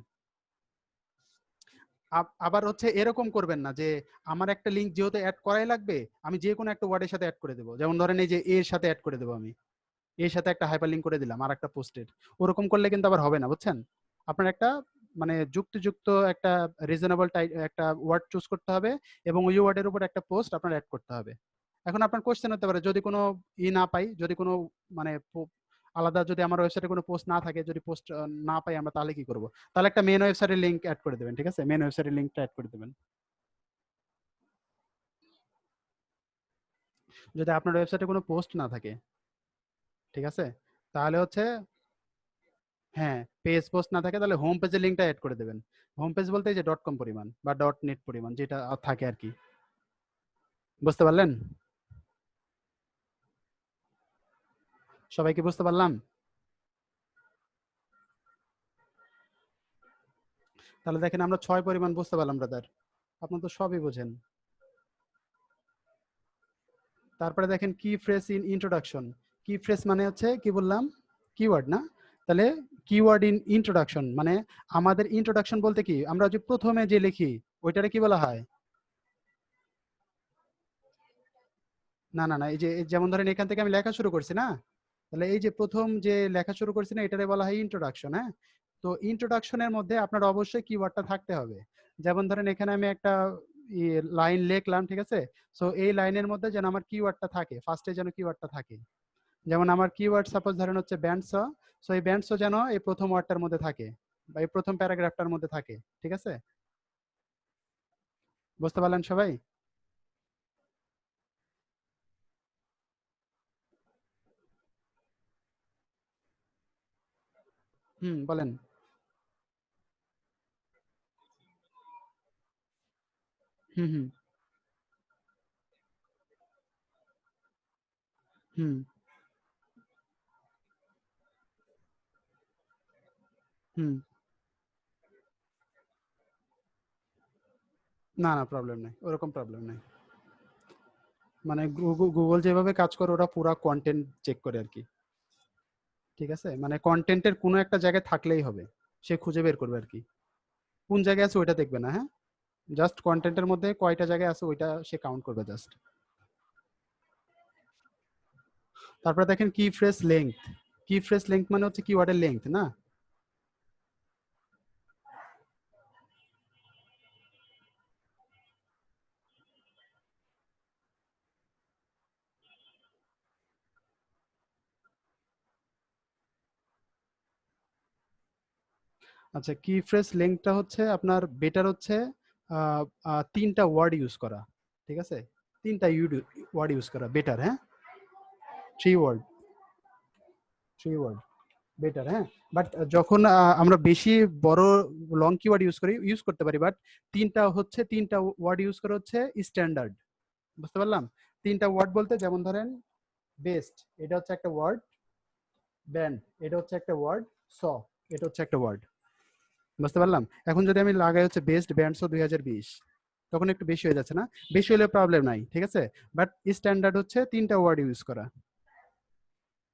আবার হচ্ছে এরকম করবেন না যে আমার একটা লিঙ্ক যেহেতু অ্যাড করাই লাগবে, আমি যে কোনো একটা ওয়ার্ডের সাথে অ্যাড করে দেবো। যেমন ধরেন এই যে এর সাথে অ্যাড করে দেবো আমি, এর সাথে একটা হাইপার লিঙ্ক করে দিলাম আর একটা পোস্টের। ওরকম করলে কিন্তু আবার হবে না, বুঝছেন? আপনার একটা মানে যুক্তিযুক্ত একটা রিজনেবল একটা ওয়ার্ড চুজ করতে হবে এবং ওই ওয়ার্ডের উপর একটা পোস্ট আপনার অ্যাড করতে হবে। এখন আপনার কোশ্চেন হতে পারে যদি কোনো না পাই, যদি কোনো মানে আলাদা যদি আমার ওয়েবসাইটে কোনো পোস্ট না থাকে, যদি পোস্ট না পাই আমরা, তাহলে কি করব? তাহলে একটা মেন ওয়েবসাইটের লিংক অ্যাড করে দেবেন, ঠিক আছে? মেন ওয়েবসাইটের লিংকটা অ্যাড করে দেবেন। যদি আপনার ওয়েবসাইটে কোনো পোস্ট না থাকে, ঠিক আছে, তাহলে হচ্ছে হ্যাঁ, পেজ পোস্ট না থাকে তাহলে হোম পেজের লিংকটা অ্যাড করে দেবেন। হোম পেজ বলতে এই যে ডট কম পরিমাণ বা ডট নেট পরিমাণ যেটা থাকে আর কি। বুঝতে পারলেন? সবাই কি বুঝতে পারলাম? তাহলে দেখেন আমরা 6 পরিমাণ বুঝতে পারলাম ব্রাদার। আপনার তো সবই বোঝেন। তারপরে দেখেন কি ফ্রেজ ইন ইন্ট্রোডাকশন। কি ফ্রেজ মানে হচ্ছে কি বললাম, কিওয়ার্ড, না? তাহলে কিওয়ার্ড ইন ইন্ট্রোডাকশন মানে আমাদের ইন্ট্রোডাকশন বলতে কি, আমরা যে প্রথমে যে লিখি ওইটারে কি বলা হয়? না না না, এই যে যেমন ধরেন এখান থেকে আমি লেখা শুরু করছি, না? তাহলে এই যে প্রথম যে লেখা শুরু করছি না, এটারে বলা হয় ইন্ট্রোডাকশন। হ্যাঁ, তো ইন্ট্রোডাকশনের মধ্যে আপনার অবশ্যই কিওয়ার্ডটা থাকতে হবে। যেমন ধরেন এখানে আমি একটা লাইন লিখলাম, ঠিক আছে? সো এই লাইনের মধ্যে যেন আমার কিওয়ার্ডটা থাকে, ফার্স্টে যেন কিওয়ার্ডটা থাকে। যেমন আমার কিওয়ার্ড সাপোজ ধরেন হচ্ছে ব্যান্ডস, সো এই ব্যান্ডস যেন এই প্রথম ওয়ার্ডটার মধ্যে থাকে বা এই প্রথম প্যারাগ্রাফটার মধ্যে থাকে, ঠিক আছে? বুঝতে পারলেন সবাই? হুম, বলেন। হুম হুম হুম হুম। না না, প্রবলেম নেই, ওরকম প্রবলেম নেই। মানে গুগল যেভাবে কাজ করে ওরা পুরা কন্টেন্ট চেক করে আর কি। ঠিক আছে, মানে কন্টেন্টের কোনো একটা জায়গায় থাকলেই হবে, সে খুঁজে বের করবে আর কি। কোন জায়গায় আছে ওইটা দেখবে না। হ্যাঁ, জাস্ট কন্টেন্টের মধ্যে কয়টা জায়গায় আছে ওইটা সে কাউন্ট করবে জাস্ট। তারপরে দেখেন কি ফ্রেজ লেংথ। কি ফ্রেজ লেংথ মানে হচ্ছে কিওয়ার্ডের লেংথ, না? আচ্ছা, কি ফ্রেজ লেংথটা হচ্ছে আপনার বেটার হচ্ছে 3টা ওয়ার্ড ইউজ করা, ঠিক আছে? তিনটা ওয়ার্ড ইউজ করা বেটার, হ্যাঁ, 3 ওয়ার্ড, 3 ওয়ার্ড বেটার, হ্যাঁ। বাট যখন আমরা বেশি বড় লং কিওয়ার্ড ইউজ করতে পারি, বাট তিনটা ওয়ার্ড ইউজ করা হচ্ছে স্ট্যান্ডার্ড। বুঝতে পারলাম? তিনটা ওয়ার্ড বলতে যেমন ধরেন বেস্ট, এটা হচ্ছে একটা ওয়ার্ড, ব্যান্ড এটা হচ্ছে একটা ওয়ার্ড, স এটা হচ্ছে একটা ওয়ার্ড। বুঝতে পারলাম? এখন যদি আমি লাগাই হচ্ছে বেস্ট ব্যান্ড স 2020, তখন একটু বেশি হয়ে যাচ্ছে না? বেশি হলে প্রবলেম নাই, ঠিক আছে, বাট স্ট্যান্ডার্ড হচ্ছে তিনটা ওয়ার্ড ইউজ করা।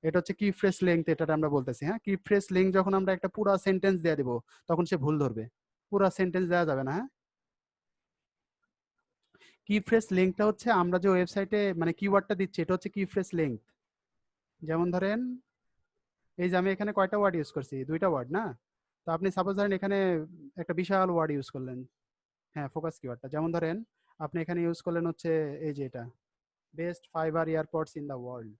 এটা হচ্ছে কি ফ্রেজ লেংথ, এটা আমরা বলতেছি, হ্যাঁ। কি ফ্রেজ লেংথ যখন আমরা একটা পুরো সেন্টেন্স দিয়ে দিব তখন সে ভুল ধরবে, পুরো সেন্টেন্স দেওয়া যাবে না, হ্যাঁ। কি ফ্রেজ লেংথটা হচ্ছে আমরা যে ওয়েবসাইটে মানে কিওয়ার্ডটা দিচ্ছি এটা হচ্ছে কি ফ্রেজ লেংথ। যেমন ধরেন এই যে আমি এখানে কয়টা ওয়ার্ড ইউজ করছি, 2টা ওয়ার্ড না? তো আপনি সাপোজ ধরেন এখানে একটা বিশাল ওয়ার্ড ইউজ করলেন, হ্যাঁ, ফোকাস কিওয়ার্ডটা। যেমন ধরেন আপনি এখানে ইউজ করলেন হচ্ছে এই যে এটা, best fibre airports in the world,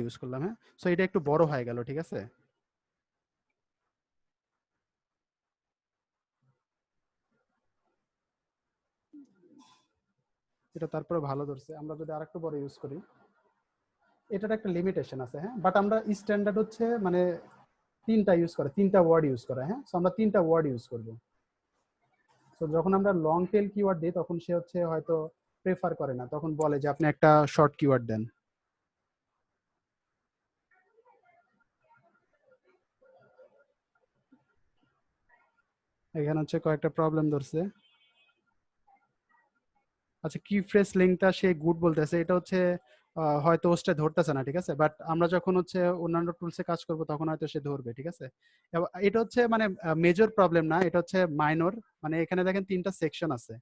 use করলাম, হ্যাঁ। সো এটা একটু বড় হয়ে গেল, ঠিক আছে। এটা তারপরে ভালো ধরছে। আমরা যদি আরেকটু বড় ইউজ করি, এটার একটা লিমিটেশন আছে, হ্যাঁ। বাট আমরা স্ট্যান্ডার্ড হচ্ছে মানে তিনটা ওয়ার্ড ইউজ করা, হ্যাঁ। সো আমরা তিনটা ওয়ার্ড ইউজ করব। তো যখন আমরা লং টেল কিওয়ার্ড দিই তখন সে হচ্ছে হয়তো প্রেফার করে না, তখন বলে যে আপনি একটা শর্ট কিওয়ার্ড দেন। এখানে হচ্ছে কয়েকটা প্রবলেম ধরছে। আচ্ছা, কি ফ্রেজ লিঙ্কটা সে গুড বলতেছে, এটা হচ্ছে হয়তো ওস্টে ধরতেছে না, ঠিক আছে, বাট আমরা যখন হচ্ছে অন্যান্য টুলসে কাজ করব তখন হয়তো সে ধরবে, ঠিক আছে। এটা হচ্ছে মানে মেজর প্রবলেম না, এটা হচ্ছে মাইনর। মানে এখানে দেখেন তিনটা সেকশন আছে,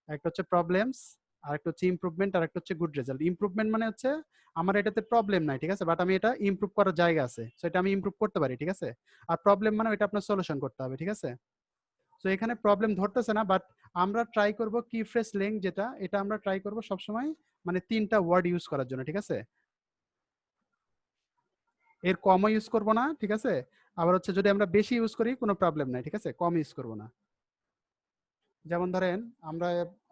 একটা হচ্ছে প্রবলেমস, আর একটা হচ্ছে ইমপ্রুভমেন্ট, আর একটা হচ্ছে গুড রেজাল্ট। ইমপ্রুভমেন্ট মানে হচ্ছে আমার এটাতে প্রবলেম নাই, ঠিক আছে, বাট আমি এটা ইমপ্রুভ করার জায়গা আছে, সো এটা আমি ইমপ্রুভ করতে পারি, ঠিক আছে। আর প্রবলেম মানে এটা আপনার সলিউশন করতে হবে, ঠিক আছে। সো এখানে প্রবলেম ধরতেছে না, বাট আমরা ট্রাই করব কি ফ্রেজ লেংথ যেটা, এটা আমরা ট্রাই করব সবসময় মানে তিনটা ওয়ার্ড ইউজ করার জন্য, ঠিক আছে। এর কমও ইউজ করব না, ঠিক আছে। আবার হচ্ছে যদি আমরা বেশি ইউজ করি কোনো প্রবলেম নাই, ঠিক আছে, কম ইউজ করব না। যেমন ধরেন আমরা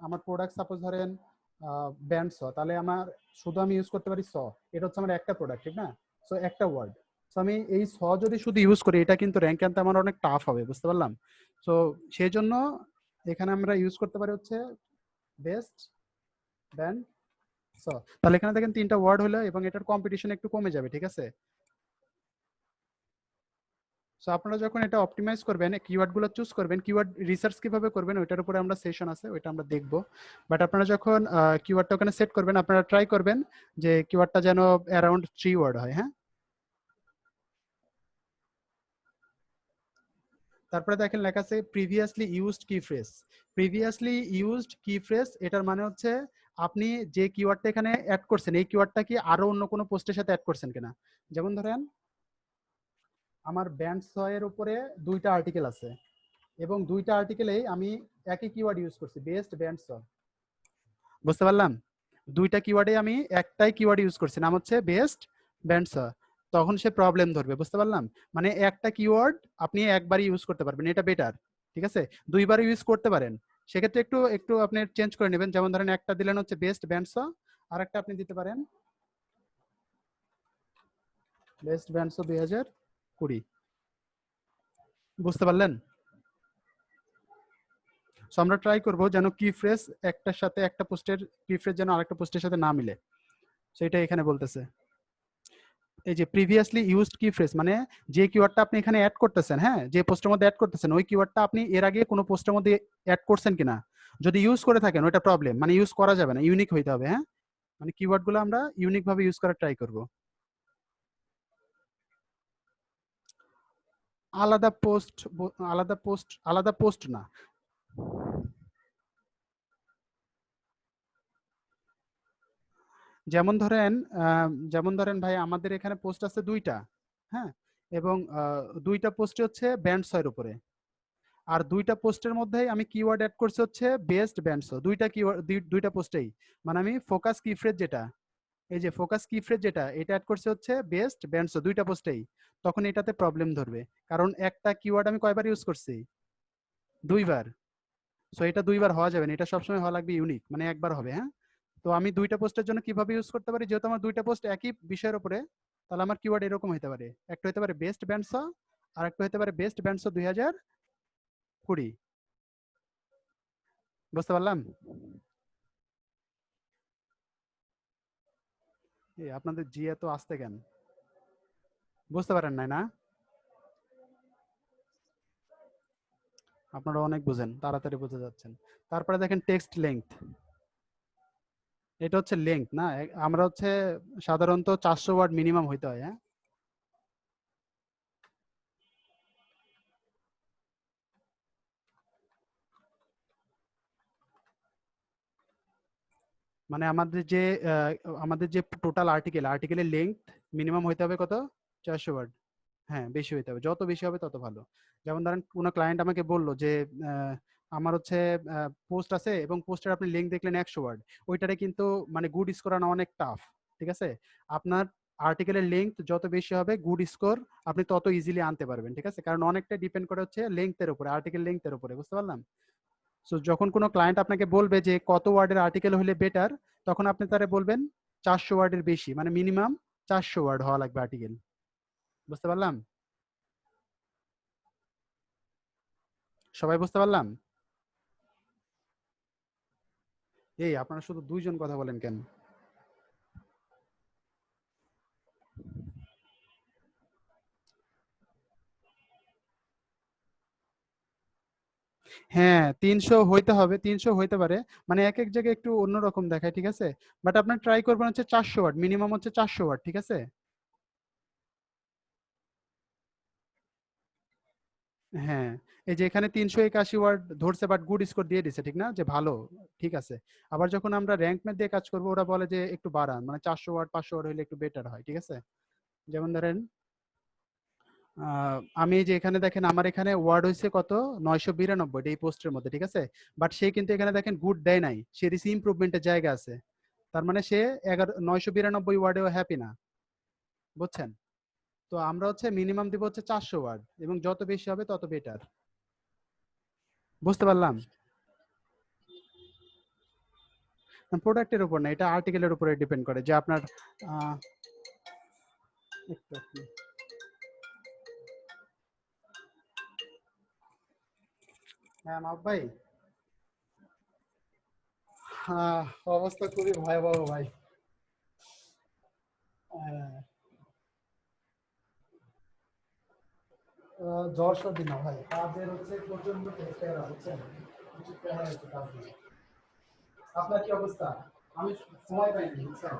আমার প্রোডাক্ট সাপোজ ধরেন ব্যান্ড স, তাহলে আমার শুধু আমি ইউজ করতে পারি স, এটা হচ্ছে আমার একটা প্রোডাক্ট, ঠিক না। সো একটা ওয়ার্ড, সো আমি এই স যদি শুধু ইউজ করি এটা কিন্তু র্যাঙ্ক আনতে আমার অনেক টাফ হবে, বুঝতে পারলাম। সো সেই জন্য এখানে আমরা ইউজ করতে পারি হচ্ছে বেস্ট ব্যান্ড স। তাহলে এখানে দেখেন তিনটা ওয়ার্ড হলো এবং এটার কম্পিটিশন একটু কমে যাবে, ঠিক আছে। সো আপনারা যখন এটা অপটিমাইজ করবেন, কিওয়ার্ড গুলো চুজ করবেন, কিওয়ার্ড রিসার্চ কিভাবে করবেন ওইটার উপরে আমরা সেশন আছে, ওইটা আমরা দেখবো। বাট আপনারা যখন কিওয়ার্ডটা ওখানে সেট করবেন আপনারা ট্রাই করবেন যে কিওয়ার্ডটা যেন অ্যারাউন্ড 3 ওয়ার্ড হয়, হ্যাঁ। তারপরে দেখেন লেখা আছে প্রিভিয়াসলি ইউজড কি ফ্রেজ। প্রিভিয়াসলি ইউজড কি ফ্রেজ এটার মানে হচ্ছে আপনি যে কিওয়ার্ডটা এখানে অ্যাড করছেন এই কিওয়ার্ডটা কি আরো অন্য কোনো পোস্টের সাথে অ্যাড করছেন কিনা। যেমন ধরেন আমার ব্যান্ড এর উপরে 2টা আর্টিকেল আছে এবং 2টা আর্টিকেলেই আমি একই কিওয়ার্ড ইউজ করছি, বেস্ট ব্যান্ড স। বুঝতে পারলাম? 2টা কিওয়ার্ডে আমি একটাই কিওয়ার্ড ইউজ করছি, নাম হচ্ছে বেস্ট ব্যান্ড স। তখন সে প্রবলেম ধরবে, বুঝতে পারলাম। মানে একটা কিওয়ার্ড আপনি একবারই ইউজ করতে পারবেন, এটা বেটার, ঠিক আছে। দুইবার ইউজ করতে পারেন, সেক্ষেত্রে একটু একটু আপনি চেঞ্জ করে নেবেন। যেমন ধরেন একটা দিলেন হচ্ছে বেস্ট ব্যান্ড স, আর একটা আপনি দিতে পারেন বেস্ট ব্যান্ড স 2020। বুঝতে পারলেন? সো আমরা ট্রাই করব যেন কি ফ্রেজ একটার সাথে একটা পোস্টের কি ফ্রেজ যেন আরেকটা পোস্টের সাথে না মিলে, সেটা এখানে বলতেছে। এই যে প্রিভিয়াসলি ইউজড কি ফ্রেজ মানে যে কিওয়ার্ডটা আপনি এখানে অ্যাড করতেছেন, হ্যাঁ, যে পোস্টের মধ্যে অ্যাড করতেছেন ওই কিওয়ার্ডটা আপনি এর আগে কোনো পোস্টের মধ্যে অ্যাড করছেন কিনা। যদি ইউজ করে থাকেন ওইটা প্রবলেম, মানে ইউজ করা যাবে না, ইউনিক হইতে হবে, হ্যাঁ। মানে কিওয়ার্ড গুলো আমরা ইউনিক ভাবে ইউজ করার ট্রাই করব। আলাদা পোস্ট, আলাদা পোস্ট না। যেমন ধরেন যেমন ধরেন ভাই আমাদের এখানে পোস্ট আছে 2টা, হ্যাঁ, এবং 2টা পোস্ট হচ্ছে ব্যান্ড ছয়ের উপরে। আর 2টা পোস্টের মধ্যেই আমি কিওয়ার্ড অ্যাড করছি হচ্ছে বেস্ট ব্যান্ড স। 2টা কিওয়ার্ড 2টা পোস্টেই মানে আমি ফোকাস কি ফ্রেজ যেটা এই যে ফোকাস কি ফ্রেজ যেটা এটা অ্যাড করছে হচ্ছে বেস্ট ব্যান্ডসো দুইটা পোস্টেই, তখন এটাতে প্রবলেম ধরবে, কারণ একটা কিওয়ার্ড আমি কয়বার ইউজ করছি, দুইবার। সো এটা দুইবার হওয়া যাবে না, এটা সবসময় হওয়া লাগবে ইউনিক, মানে একবার হবে। হ্যাঁ, তো আমি দুইটা পোস্টের জন্য কিভাবে ইউজ করতে পারি, যেহেতু আমার দুইটা পোস্ট একই বিষয়ের উপরে, তাহলে আমার কিওয়ার্ড এরকম হতে পারে, একটা হতে পারে বেস্ট ব্যান্ডসো, আর একটা হতে পারে বেস্ট ব্যান্ডসো 2020। বুঝতে পারলাম? আপনাদের জি এত আসতে কেন, বুঝতে পারেন নাই না? আপনারা অনেক বুঝেন, তাড়াতাড়ি বুঝে যাচ্ছেন। তারপরে দেখেন টেক্সট লেংথ, এটা হচ্ছে লেংথ না, আমরা হচ্ছে সাধারণত 400 ওয়ার্ড মিনিমাম হইতে হয়। হ্যাঁ, মানে আমাদের যে টোটাল আর্টিকেলের লেংথ মিনিমাম হইতে হবে কত, 400 ওয়ার্ড। হ্যাঁ, বেশি হইতে হবে, যত বেশি হবে তত ভালো। যেমন ধরেন কোনো ক্লায়েন্ট আমাকে বলল যে আহ, আমার হচ্ছে পোস্ট আছে এবং পোস্টের আপনি লিঙ্ক দেখলেন 100 ওয়ার্ড, ওইটারে কিন্তু মানে গুড স্কোর আনা অনেক টাফ। ঠিক আছে, আপনার আর্টিকেলের লেংথ যত বেশি হবে গুড স্কোর আপনি তত ইজিলি আনতে পারবেন। ঠিক আছে, কারণ অনেকটা ডিপেন্ড করে হচ্ছে লেংথের উপরে, আর্টিকেল লেংথের উপরে। বুঝতে পারলাম? সো যখন কোনো ক্লায়েন্ট আপনাকে বলবে যে কত ওয়ার্ডের আর্টিকেল হলে বেটার, তখন আপনি তারে বলবেন 400 ওয়ার্ডের বেশি, মানে মিনিমাম 400 ওয়ার্ড হওয়া লাগবে আর্টিকেল। বুঝতে পারলাম? সবাই বুঝতে পারলাম? এই আপনারা শুধু দুইজন কথা বলেন কেন? হ্যাঁ, 300 হইতে হবে, 300 হইতে পারে, মানে এক এক জায়গায় একটু অন্যরকম দেখায়। ঠিক আছে, বাট আপনার ট্রাই করবেন হচ্ছে 400 ওয়ার্ড, মিনিমাম হচ্ছে 400 ওয়ার্ড। ঠিক আছে, হ্যাঁ, এই যে এখানে 381 ওয়ার্ড ধরছে, বাট গুড স্কোর দিয়ে দিছে, ঠিক না, যে ভালো। ঠিক আছে, আবার যখন আমরা র্যাঙ্ক ম্যাথ দিয়ে কাজ করবো, ওরা বলে যে একটু বাড়ান, মানে 400 ওয়ার্ড 500 ওয়ার্ড হলে একটু বেটার হয়। ঠিক আছে, যেমন ধরেন আমি যে এখানে দেখেন আমার এখানে ওয়ার্ড হয়েছে কত, 992 এই পোস্টের মধ্যে। ঠিক আছে, বাট সে কিন্তু এখানে দেখেন গুড দেয় নাই, সে দিছে ইমপ্রুভমেন্টের জায়গা আছে, তার মানে সে 992 ওয়ার্ডেও হ্যাপি না। বুঝছেন? তো আমরা হচ্ছে মিনিমাম দিব হচ্ছে 400 ওয়ার্ড, এবং যত বেশি হবে তত বেটার। বুঝতে পারলাম? প্রোডাক্টের উপর না, এটা আর্টিকেলের উপরে ডিপেন্ড করে যে আপনার আহ, একটু আপনি- হ্যাঁ মাহবুব ভাই, আহ, অবস্থা খুবই ভয়াবহ ভাই। আহ, জ্বর সর্দি না ভাই, কাজের হচ্ছে প্রচন্ড প্রেশার, বুঝছেন? কিছু প্রেশার আছে কাজ নিয়ে। আপনার কি অবস্থা? আমি সময় পাইনি, বুঝছেন?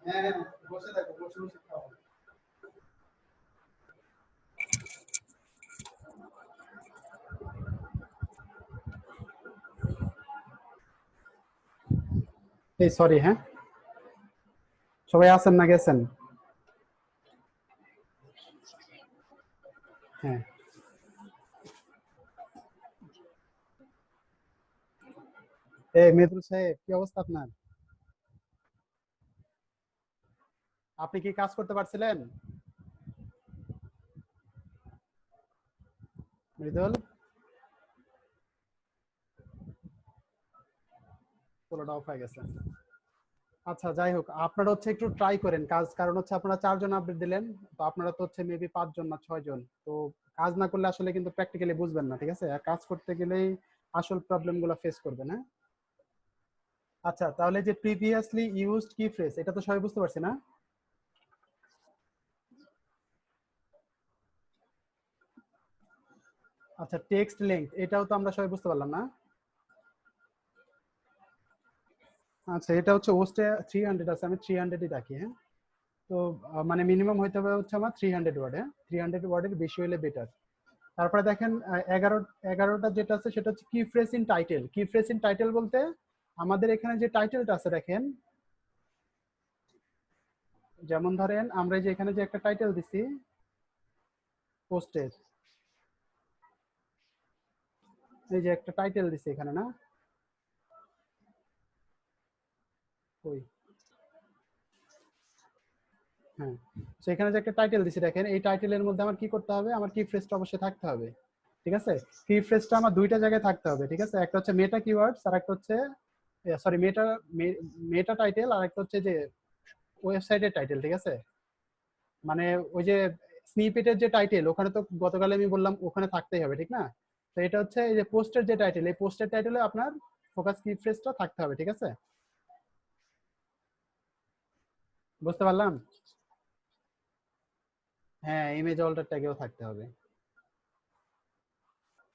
হ্যাঁ, বসে থাকো, বসে বসে খাও। এই সরি, হ্যাঁ সবাই আছেন না গেছেন? হ্যাঁ, এই মেদুল সাহেব, কি অবস্থা আপনার? আপনি কি কাজ করতে পারছিলেন? মৃদুল, পুরোটা অফ হয়ে গেছে। আচ্ছা, যাই হোক, আপনারা হচ্ছে একটু ট্রাই করেন কাজ, কারণ হচ্ছে আপনারা 4 জন আপডেট দিলেন, তো আপনারা তো হচ্ছে মেবি 5 জন না 6 জন, তো কাজ না করলে আসলে কিন্তু প্র্যাকটিক্যালি বুঝবেন না, ঠিক আছে? আর কাজ করতে গেলেই আসল প্রবলেম গুলো ফেস করবেন, হ্যাঁ? আচ্ছা, তাহলে যে প্রিভিয়াসলি ইউজড কি ফ্রেজ, এটা তো সবাই বুঝতে পারছি না? আচ্ছা, টেক্সট লেংথ, এটাও তো আমরা সবাই বুঝতে পারলাম না? আচ্ছা, এটা হচ্ছে ওস্টে 300 আছে, আমি 300ই রাখি, হ্যাঁ? তো মানে মিনিমাম হইতে হবে হচ্ছে আমার 300 ওয়ার্ড, হ্যাঁ? 300 ওয়ার্ডের বেশি হলে বেটার। তারপরে দেখেন 11টা যেটা আছে সেটা হচ্ছে কি ফ্রেজ ইন টাইটেল। কি ফ্রেজ ইন টাইটেল বলতে আমাদের এখানে যে টাইটেলটা আছে দেখেন, যেমন ধরেন আমরা যে এখানে যে একটা টাইটেল দিছি পোস্টের, এই যে একটা টাইটেল দিছি এখানে না, ওই, হ্যাঁ, তো এখানে যে একটা টাইটেল দিছি দেখেন, এই টাইটেলের মধ্যে আমার কি করতে হবে, আমার কি ফ্রেজটা অবশ্যই থাকতে হবে, ঠিক আছে? কি ফ্রেজটা আমার দুইটা জায়গায় থাকতে হবে, ঠিক আছে? একটা হচ্ছে মেটা কিওয়ার্ডস আর একটা হচ্ছে সরি মেটা মেটা টাইটেল, আর একটা হচ্ছে যে ওয়েবসাইটের টাইটেল, ঠিক আছে? মানে ওই যে স্নিপেটের যে টাইটেল, ওখানে তো গতকাল আমি বললাম ওখানে থাকতেই হবে, ঠিক না? তো এটা হচ্ছে এই যে পোস্টের যে টাইটেল, এই পোস্টের টাইটেলে আপনার ফোকাস কি ফ্রেজটা থাকতে হবে, ঠিক আছে? বুঝতে পারলাম? হ্যাঁ, ইমেজ অল্টার ট্যাগেও থাকতে হবে।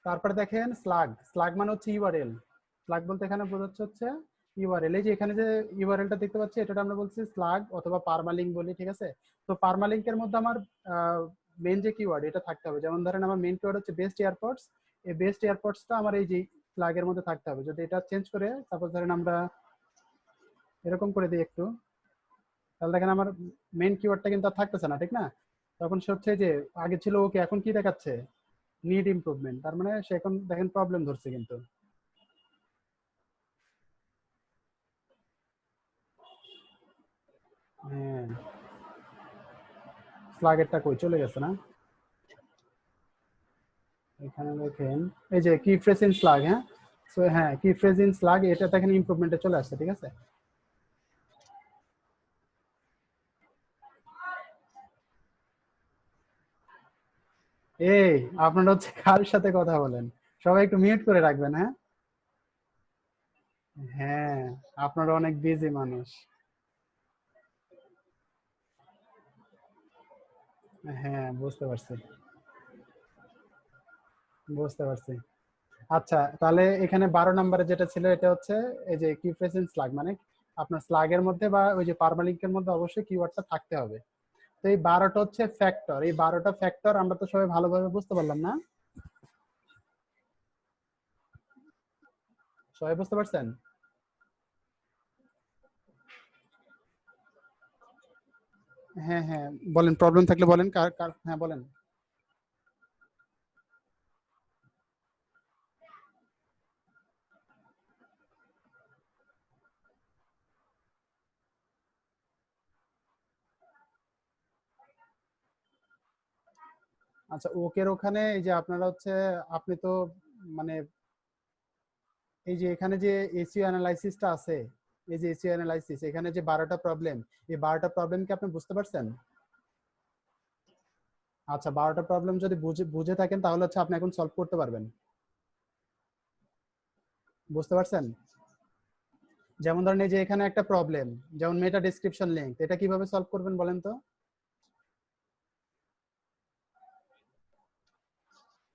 তারপরে দেখেন স্লাগ, স্লাগ মানে হচ্ছে ইউআরএল। স্লাগ বলতে এখানে বোঝাচ্ছে হচ্ছে ইউআরএল। এই যে এখানে যে ইউআরএলটা দেখতে পাচ্ছি, এটা আমরা বলছি স্লাগ অথবা পারমালিঙ্ক বলি, ঠিক আছে? তো পারমালিঙ্কের মধ্যে আমার মেন যে কিওয়ার্ড এটা থাকতে হবে, যেমন ধরেন আমার মেন কিওয়ার্ড হচ্ছে বেস্ট এয়ারপোর্টস, এই বেস্ট এয়ারপোর্টসটা আমার এই যে স্লাগের মধ্যে থাকতে হবে। যদি এটা চেঞ্জ করে সাপোজ ধরেন আমরা এরকম করে দিই একটু, তাহলে দেখেন আমার মেন কিওয়ার্ডটা কিন্তু আর থাকতেছে না, ঠিক না? তখন সে হচ্ছে যে আগে ছিল ওকে, এখন কি দেখাচ্ছে, নিড ইমপ্রুভমেন্ট, তার মানে সে এখন দেখেন প্রবলেম ধরছে কিন্তু। হ্যাঁ, স্লাগেরটা কই চলে গেছে না? এখানে দেখেন এই যে কি ফ্রেজ ইন স্লাগ, হ্যাঁ। সো হ্যাঁ, কি ফ্রেজ ইন স্লাগ এটা এখানে ইমপ্রুভমেন্টে চলে আসছে, ঠিক আছে। এই আপনারা হচ্ছে কার সাথে কথা বলেন? সবাই একটু মিউট করে রাখবেন, হ্যাঁ। হ্যাঁ, আপনারা অনেক বিজি মানুষ। হ্যাঁ, বুঝতে পারছি, বুঝতে পারছি। আচ্ছা, তাহলে এখানে 12 নম্বরে যেটা ছিল এটা হচ্ছে এই যে কি প্রেজেন্ট স্লাগ, মানে আপনার স্লাগের মধ্যে বা ওই যে পারমালিঙ্কের মধ্যে অবশ্যই কিওয়ার্ডটা থাকতে হবে। তো এই 12টা হচ্ছে ফ্যাক্টর, এই 12টা ফ্যাক্টর আমরা তো সবাই ভালোভাবে বুঝতে পারলাম না? সবাই বুঝতে পারছেন? হ্যাঁ হ্যাঁ, বলেন, প্রবলেম থাকলে বলেন, কার কার, হ্যাঁ বলেন। আচ্ছা, ওকের ওখানে এই যে আপনারা হচ্ছে, আপনি তো মানে এই যে এখানে যে এসইও অ্যানালাইসিসটা আছে, এই যে এসইও অ্যানালাইসিস এখানে যে 12টা প্রবলেম, এই 12টা প্রবলেম কি আপনি বুঝতে পারছেন? আচ্ছা, 12টা প্রবলেম যদি বুঝে বুঝে থাকেন তাহলে হচ্ছে আপনি এখন সলভ করতে পারবেন। বুঝতে পারছেন? যেমন ধরেন এই যে এখানে একটা প্রবলেম, যেমন মেটা ডেসক্রিপশন লিংক, এটা কিভাবে সলভ করবেন বলেন তো?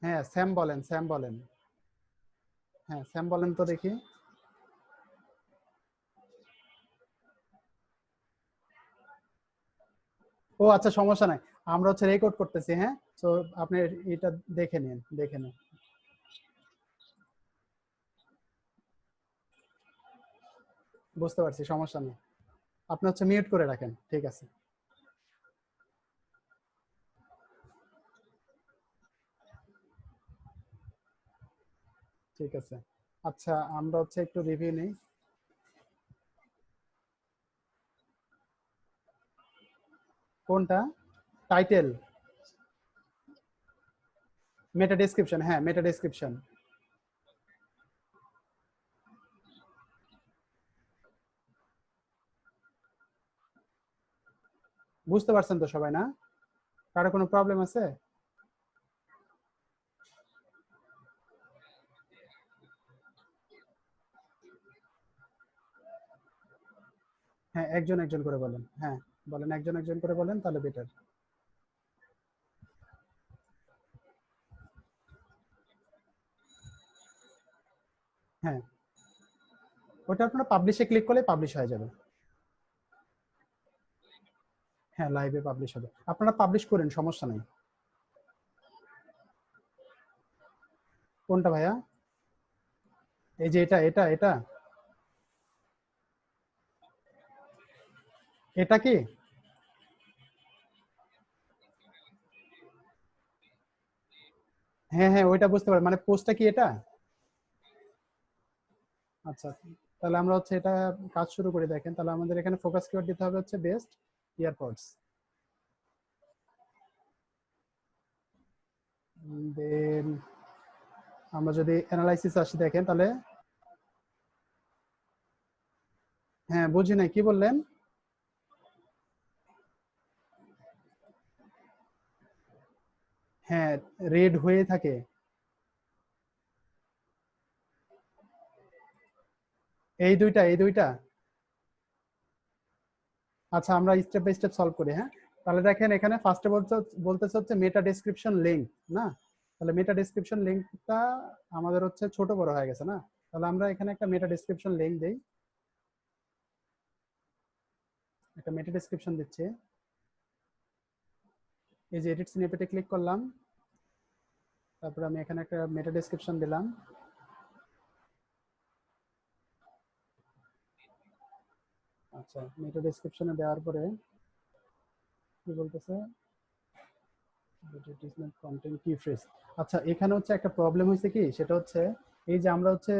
হ্যাঁ, স্যাম বলেন, স্যাম বলেন। হ্যাঁ, স্যাম বলেন তো দেখি। ও আচ্ছা, সমস্যা নাই, আমরা হচ্ছে রেকর্ড করতেছি, হ্যাঁ। তো আপনি এটা দেখে নিন, দেখে নিন। বুঝতে পারছি, সমস্যা নেই। আপনি হচ্ছে মিউট করে রাখেন, ঠিক আছে। ঠিক আছে। আচ্ছা, আমরা হচ্ছে একটু রিভিউ নেই। কোনটা? টাইটেল? মেটা ডেসক্রিপশন, হ্যাঁ মেটা ডেসক্রিপশন। বুঝতে পারছেন তো সবাই, না? কারো কোনো প্রবলেম আছে? হ্যাঁ, একজন একজন করে বলেন, হ্যাঁ বলেন, একজন একজন করে বলেন তাহলে বেটার। হ্যাঁ, ওটা আপনারা পাবলিশে ক্লিক করলে পাবলিশ হয়ে যাবে। হ্যাঁ, লাইভে পাবলিশ হবে, আপনারা পাবলিশ করেন, সমস্যা নাই। কোনটা ভাইয়া? এই যে এটা এটা এটা এটা কি? হ্যাঁ হ্যাঁ, ওইটা বুঝতে পারি, মানে পোস্টটা কি এটা? আচ্ছা, তাহলে আমরা হচ্ছে এটা কাজ শুরু করে দেখেন, তাহলে আমাদের এখানে ফোকাস কিওয়ার্ড দিতে হবে হচ্ছে বেস্ট ইয়ারপডস। দেন আমরা যদি অ্যানালাইসিস আসি দেখেন তাহলে। হ্যাঁ, বুঝি নাই, কি বললেন? হ্যাঁ, রেড হয়ে থাকে। এই দুইটা, এই দুইটা। আচ্ছা, আমরা স্টেপ বাই স্টেপ সলভ করি, হ্যাঁ। তাহলে দেখেন এখানে ফার্স্টে বলতেছে হচ্ছে মেটা ডেসক্রিপশন লিংক, না? তাহলে মেটা ডেসক্রিপশন লিংকটা আমাদের হচ্ছে ছোট বড় হয়ে গেছে, না? তাহলে আমরা এখানে একটা মেটা ডেসক্রিপশন লিংক দেই, একটা মেটা ডেসক্রিপশন দিচ্ছি। এই যে এডিট স্নিপেটে ক্লিক করলাম, তারপরে আমি এখানে একটা মেটা ডেসক্রিপশন দিলাম। আচ্ছা, মেটা ডেসক্রিপশনে দেওয়ার পরে কি বলতেছে? কন্টেন্ট কি ফ্রেজ। আচ্ছা, এখানে হচ্ছে একটা প্রবলেম হয়েছে কি, সেটা হচ্ছে এই যে আমরা হচ্ছে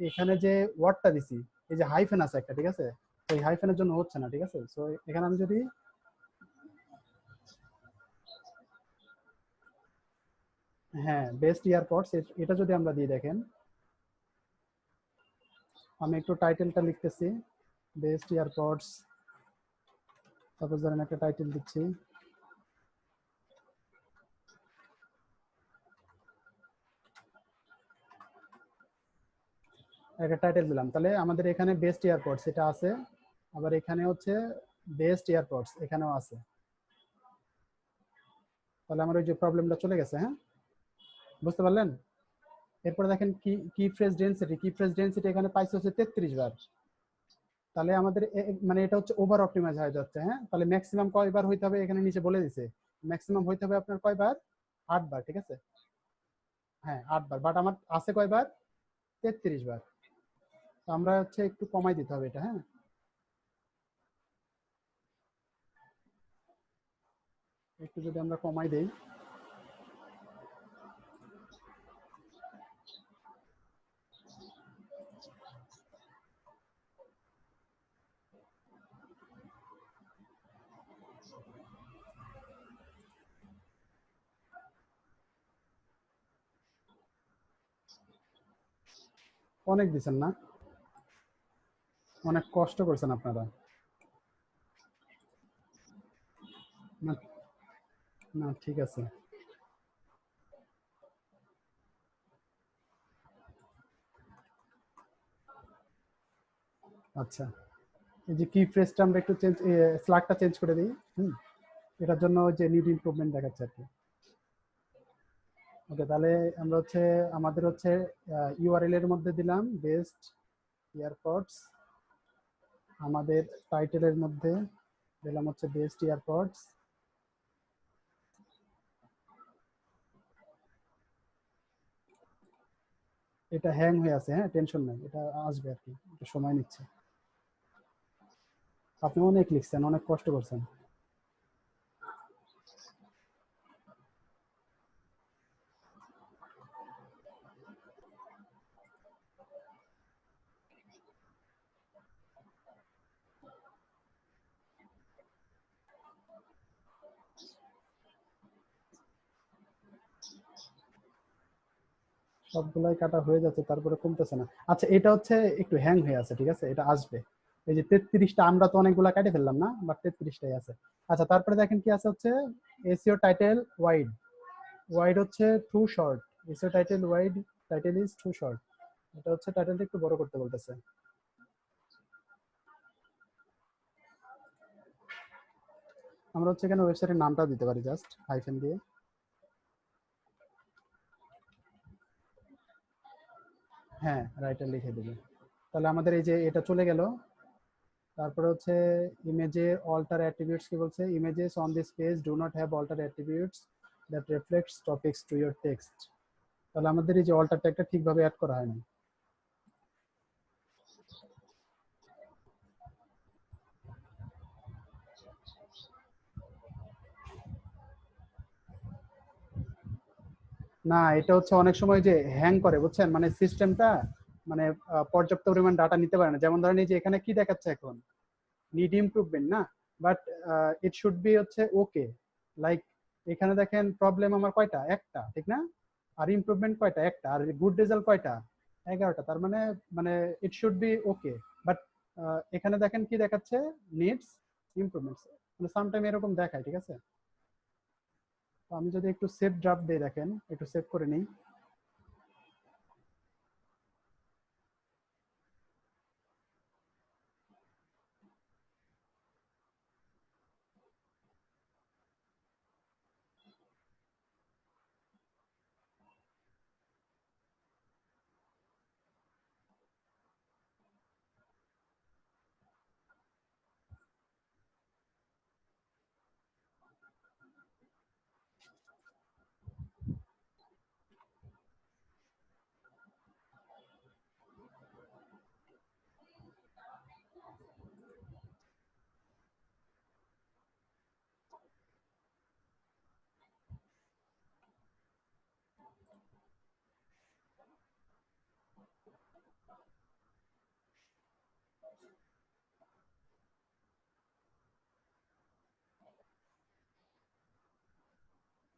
এখানে যে ওয়ার্ডটা দিছি, এই যে হাইফেন আছে একটা, ঠিক আছে। তো এই হাইফেনের জন্য হচ্ছে না, ঠিক আছে। সো এখানে আমি যদি হ্যাঁ, বেস্ট এয়ারপডস, এটা যদি আমরা দিয়ে দেখেন, আমি একটু টাইটেলটা লিখতেছি, বেস্ট এয়ারপডস, সাপোজ ধরেন একটা টাইটেল দিচ্ছি, একটা টাইটেল দিলাম, তাহলে আমাদের এখানে বেস্ট এয়ারপডস এটা আছে, আবার এখানে হচ্ছে বেস্ট এয়ারপডস এখানেও আছে। তাহলে আমার ওই যে প্রবলেমটা চলে গেছে। হ্যাঁ, বুঝতে পারলেন? এরপরে দেখেন কি ফ্রেজ ডেন্সিটি এখানে পাইছে হচ্ছে 33 বার। তাহলে আমাদের মানে এটা হচ্ছে ওভার অপটিমাইজ হয়ে যাচ্ছে। হ্যাঁ, তাহলে ম্যাক্সিমাম কয়বার হইতে হবে এখানে নিচে বলে দিছে, ম্যাক্সিমাম হইতে হবে আপনার কয়বার, 8 বার, ঠিক আছে? হ্যাঁ, 8 বার, বাট আমার আছে কয়বার, 33 বার। তো আমরা হচ্ছে একটু কমাই দিতে হবে এটা। হ্যাঁ, একটু যদি আমরা কমাই দেই, অনেক দিচ্ছেন না, অনেক কষ্ট করছেন আপনারা। না, না, ঠিক আছে। আচ্ছা, এই যে কি ফ্রেজটা আমরা একটু চেঞ্জ, স্ল্যাগটা চেঞ্জ করে দিই। হুম, এটার জন্য যে নিড ইমপ্রুভমেন্ট দেখাচ্ছে আর কি। ওকে, তাহলে আমরা হচ্ছে আমাদের হচ্ছে ইউআরএল এর মধ্যে দিলাম বেস্ট ইয়ারপডস, আমাদের টাইটেলের মধ্যে দিলাম হচ্ছে বেস্ট ইয়ারপডস। এটা হ্যাং হয়ে আছে, হ্যাঁ, টেনশন নাই, এটা আসবে আর কি, একটু সময় নিচ্ছে। আপনি অনেক লিখছেন, অনেক কষ্ট করছেন। সবগুলাই কাটা হয়ে যাচ্ছে, তারপরে কমতেছে না। আচ্ছা, এটা হচ্ছে একটু হ্যাং হয়ে আছে, ঠিক আছে, এটা আসবে। এই যে 33টা, আমরা তো অনেকগুলা কাটে ফেললাম না, বাট 33টাই আছে। আচ্ছা, তারপরে দেখেন কি আছে হচ্ছে এসইও টাইটেল ওয়াইড, ওয়াইড হচ্ছে too short, SEO title wide, title is too short. এটা হচ্ছে টাইটেলটা একটু বড় করতে বলতেছে। আমরা হচ্ছে এখানে ওয়েবসাইটের নামটা দিতে পারি জাস্ট হাইফেন দিয়ে। হ্যাঁ, রাইটার লিখে দেবে। তাহলে আমাদের এই যে এটা চলে গেল। তারপরে হচ্ছে ইমেজে অল্টার অ্যাট্রিবিউটস কি বলছে, images on this page do not have alter attributes that reflects topics to your text. তাহলে আমাদের এই যে অল্টার ট্যাগটা ঠিকভাবে অ্যাড করা হয়নি। না, এটা হচ্ছে অনেক সময় যে হ্যাং করে, বুঝছেন, মানে সিস্টেমটা মানে পর্যাপ্ত পরিমাণ ডাটা নিতে পারে না। যেমন ধরেন এই যে এখানে কি দেখাচ্ছে এখন, নিড ইমপ্রুভমেন্ট না, বাট ইট শুড বি হচ্ছে ওকে, লাইক এখানে দেখেন প্রবলেম আমার কয়টা, একটা, ঠিক না? আর ইমপ্রুভমেন্ট কয়টা, একটা, আর গুড রেজাল্ট কয়টা, 11টা। তার মানে মানে it should be okay, but এখানে দেখেন কি দেখাচ্ছে, নিডস ইমপ্রুভমেন্টস, মানে সামটাইম এরকম দেখায়, ঠিক আছে? তো আমি যদি একটু সেভ ড্রাফট দিই, দেখেন একটু সেভ করে নিই।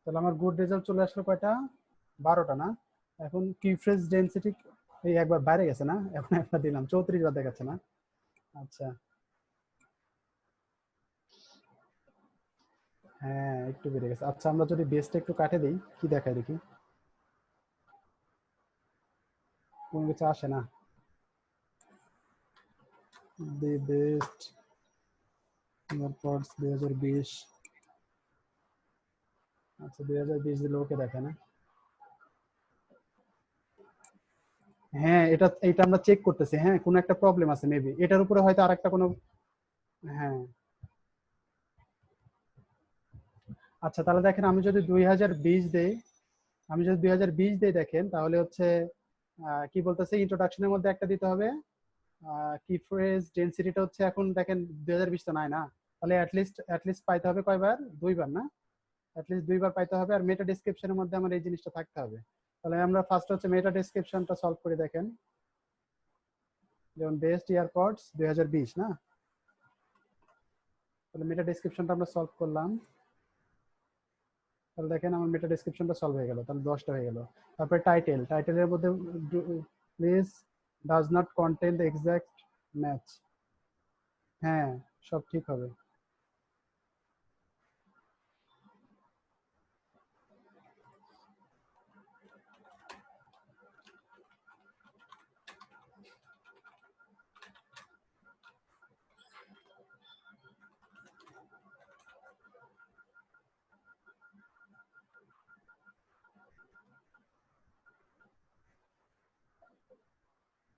তাহলে আমার গুড রেজাল্ট চলে আসলো কয়টা, 12টা না, এখন কি ফ্রেজ ডেনসিটি এই একবার বাইরে গেছে না, এখন একটা দিলাম 34 বার দেখাচ্ছে না। আচ্ছা হ্যাঁ একটু বেড়ে গেছে। আচ্ছা আমরা যদি বেসটা একটু কাটে দিই কি দেখায় দেখি, কোনো কিছু আসে না। The best AirPods 2020। আচ্ছা 2020 দিলে ওকে দেখে না। হ্যাঁ এটা এটা আমরা চেক করতেছি, হ্যাঁ কোনো একটা প্রবলেম আছে মেবি, এটার উপরে হয়তো আরেকটা কোনো। হ্যাঁ আচ্ছা তাহলে দেখেন আমি যদি 2020 দেই, আমি যদি 2020 দেই দেখেন তাহলে হচ্ছে কি বলতেছে ইন্ট্রোডাকশনের মধ্যে একটা দিতে হবে। কি ফ্রেজ ডেনসিটিটা হচ্ছে এখন দেখেন 2020 তো নাই না, তাহলে অ্যাটলিস্ট পাইতে হবে কয়বার, দুইবার না, অ্যাটলিস্ট দুইবার পাইতে হবে। আর মেটা ডেসক্রিপশনের মধ্যে আমার এই জিনিসটা থাকতে হবে। তাহলে আমরা ফার্স্ট হচ্ছে মেটা ডেসক্রিপশনটা সলভ করে দেখেন, যেমন বেস্ট ইয়ারপডস 2020 না, তাহলে মেটা ডেসক্রিপশনটা আমরা সলভ করলাম। তাহলে দেখেন আমার মেটা ডেসক্রিপশনটা সলভ হয়ে গেল, তাহলে 10টা হয়ে গেল। তারপরে টাইটেলের মধ্যে please does not contain the exact match. হ্যাঁ সব ঠিক হবে।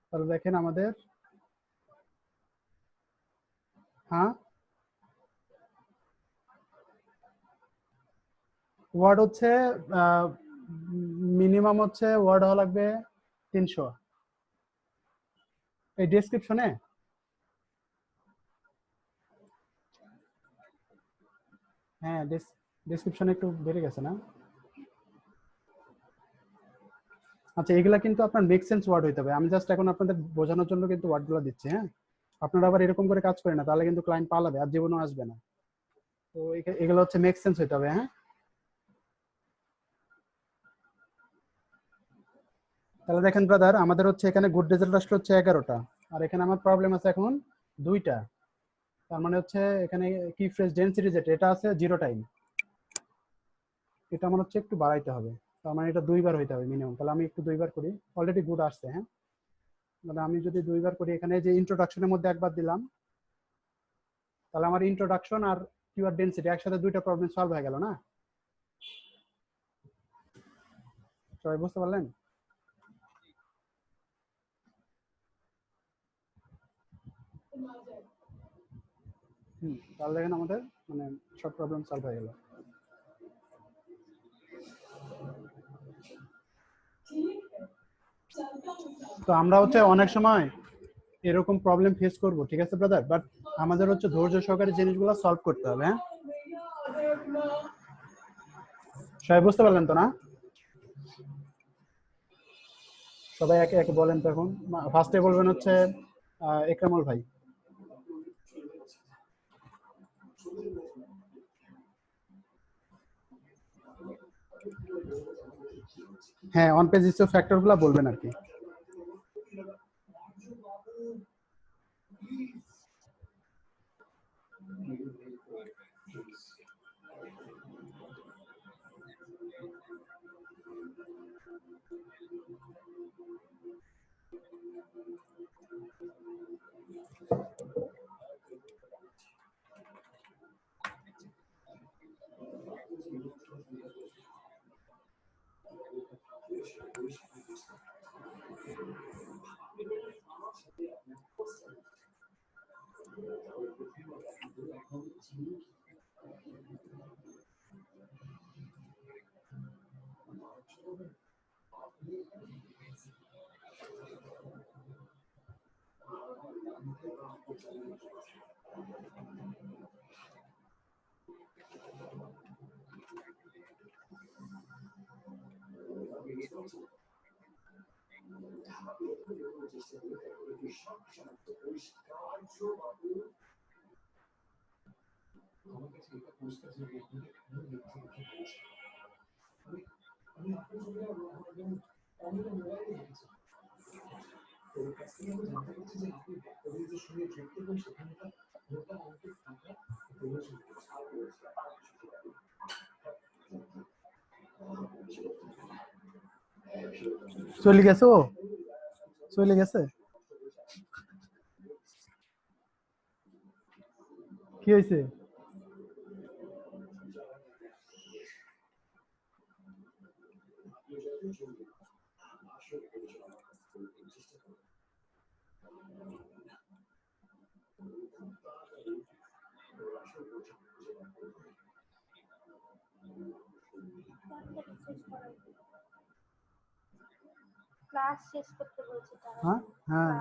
তাহলে দেখেন আমাদের, হ্যাঁ ওয়ার্ড হচ্ছে মিনিমাম হচ্ছে ওয়ার্ড হওয়া লাগবে 300 এই ডেসক্রিপশনে। হ্যাঁ ডেসক্রিপশনে একটু বেড়ে গেছে না। আচ্ছা এগুলা কিন্তু আপনার মেক সেন্স ওয়ার্ড হইতে হবে, আমি জাস্ট এখন আপনাদের বোঝানোর জন্য কিন্তু ওয়ার্ডগুলো দিচ্ছি। হ্যাঁ আপনারা আবার এরকম করে কাজ করেন না, তাহলে কিন্তু ক্লায়েন্ট পালাবে আর জীবনও আসবে না। তো এগুলো হচ্ছে মেক সেন্স হইতে হবে। হ্যাঁ তাহলে দেখেন ব্রাদার আমাদের হচ্ছে এখানে গুড রেজাল্ট আসলে হচ্ছে 11টা, আর এখানে আমার প্রবলেম আছে এখন 2টা। তার মানে হচ্ছে এখানে কি ফ্রেজ ডেনসিটি যেটা এটা আছে 0 টাইম, এটা আমার হচ্ছে একটু বাড়াইতে হবে। তার মানে এটা দুইবার হইতে হবে মিনিমাম। তাহলে আমি একটু দুইবার করি, অলরেডি গুড আসছে। হ্যাঁ মানে আমি যদি দুইবার করি, এখানে যে ইন্ট্রোডাকশনের মধ্যে একবার দিলাম, তাহলে আমার ইন্ট্রোডাকশন আর কিওয়ার্ড ডেনসিটি একসাথে দুইটা প্রবলেম সলভ হয়ে গেল না। সবাই বুঝতে পারলেন? তাহলে দেখেন আমাদের মানে সব প্রবলেম সলভ হয়ে গেল। তো আমরা হচ্ছে অনেক সময় এরকম প্রবলেম ফেস করব, ঠিক আছে ব্রাদার, বাট আমাদের হচ্ছে ধৈর্য সহকারে জিনিসগুলো সলভ করতে হবে। হ্যাঁ সবাই বুঝতে পারলেন তো না? সবাই একে একে বলেন তো। এখন ফার্স্টে বলবেন হচ্ছে একরামুল ভাই। হ্যাঁ অন পেজ ইস্যু ফ্যাক্টরগুলো বলবেন আর কি। চলে গেছে, ও চলে গেছে, কি হয়েছে? ক্লাস শেষ করতে বলছে তারা। হ্যাঁ হ্যাঁ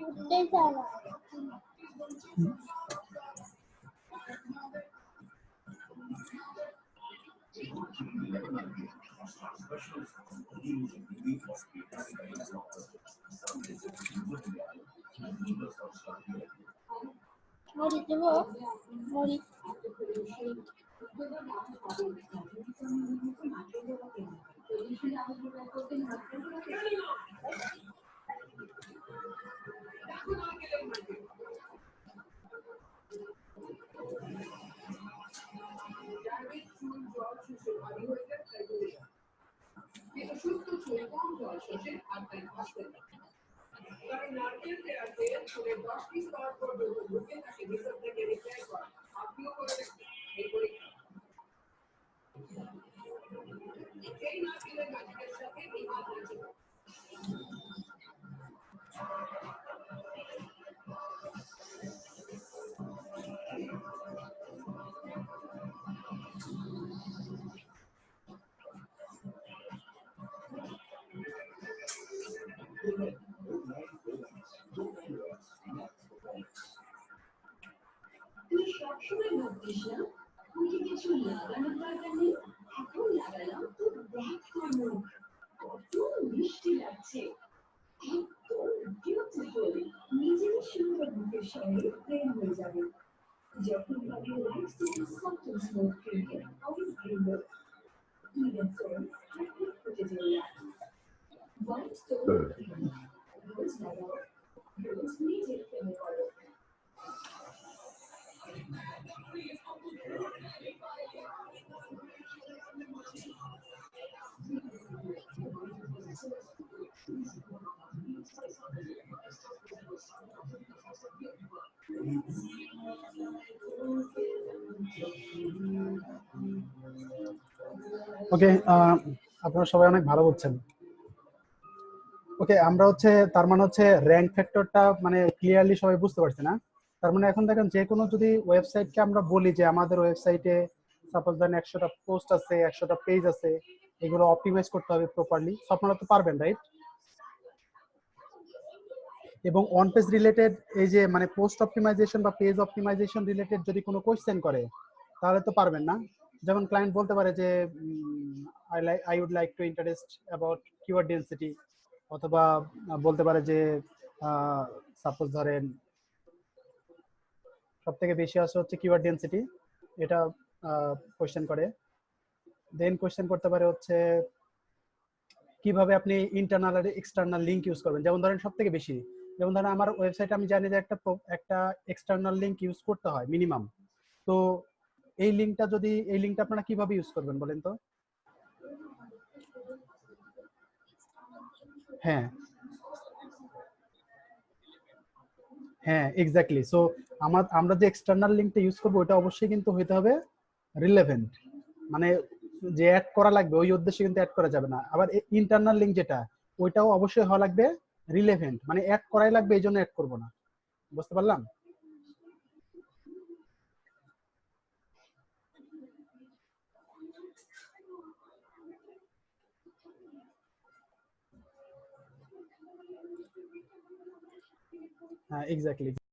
উঠতেই চায় না। মরিচ দেবো? মরিচ। তুই সবসময় ভাবতিস না তুই কিছু লাগানোর দরকার নেই, এখন লাগালাম তো দেখ তোর মুখ কত মিষ্টি লাগছে, এত বিউটিফুল। নিজেরই সুন্দর মুখের সঙ্গে প্রেম হয়ে যাবে যখন ভাবি লাইফ থেকে সফট স্মুথ ক্রিমের অনেক ক্রিম ইভেন সোন ফুটে চলে হোয়াইট স্টোন রোজ লাগাও, রোজ নিজের প্রেমে করো। ওকে, আপনারা সবাই অনেক ভালো বলছেন। ওকে, আমরা হচ্ছে তার মানে হচ্ছে র্যাঙ্ক ফ্যাক্টরটা মানে ক্লিয়ারলি সবাই বুঝতে পারছে না। তার মানে এখন দেখেন যে কোনো যদি ওয়েবসাইটকে আমরা বলি যে আমাদের ওয়েবসাইটে সাপোজ ধরেন 100টা পোস্ট আছে, 100টা পেজ আছে, এগুলো অপটিমাইজ করতে হবে প্রপারলি, আপনারা তো পারবেন, রাইট? এবং অন পেজ রিলেটেড এই যে মানে পোস্ট অপটিমাইজেশন বা পেজ অপটিমাইজেশন রিলেটেড যদি কোনো কোয়েশ্চেন করে তাহলে তো পারবেন না। যেমন ক্লায়েন্ট বলতে পারে যে I would like to interest about keyword density, অথবা বলতে পারে যে সাপোজ ধরেন সব থেকে বেশি আসে হচ্ছে কিওয়ার্ড ডেন্সিটি, এটা কোয়েশ্চেন করে। দেন কোয়েশ্চেন করতে পারে হচ্ছে কিভাবে আপনি ইন্টারনাল আর এক্সটার্নাল লিঙ্ক ইউজ করবেন। যেমন ধরেন সব থেকে বেশি, যেমন ধরেন আমার ওয়েবসাইটে আমি জানি যে একটা এক্সটার্নাল লিঙ্ক ইউজ করতে হয় মিনিমাম, তো এই লিঙ্কটা আপনারা কিভাবে ইউজ করবেন বলেন তো? হ্যাঁ হ্যাঁ এক্স্যাক্টলি। সো আমরা যে এক্সটার্নাল লিঙ্কটা ইউজ করবো ওটা অবশ্যই কিন্তু হইতে হবে রিলেভেন্ট, মানে যে অ্যাড করা লাগবে ওই উদ্দেশ্যে কিন্তু অ্যাড করা যাবে না। আবার ইন্টারনাল লিঙ্ক যেটা ওইটাও অবশ্যই হওয়া লাগবে রিলেভেন্ট, মানে অ্যাড করাই লাগবে, এই জন্য অ্যাড করবো না। বুঝতে পারলাম? হ্যাঁ এক্স্যাক্টলি।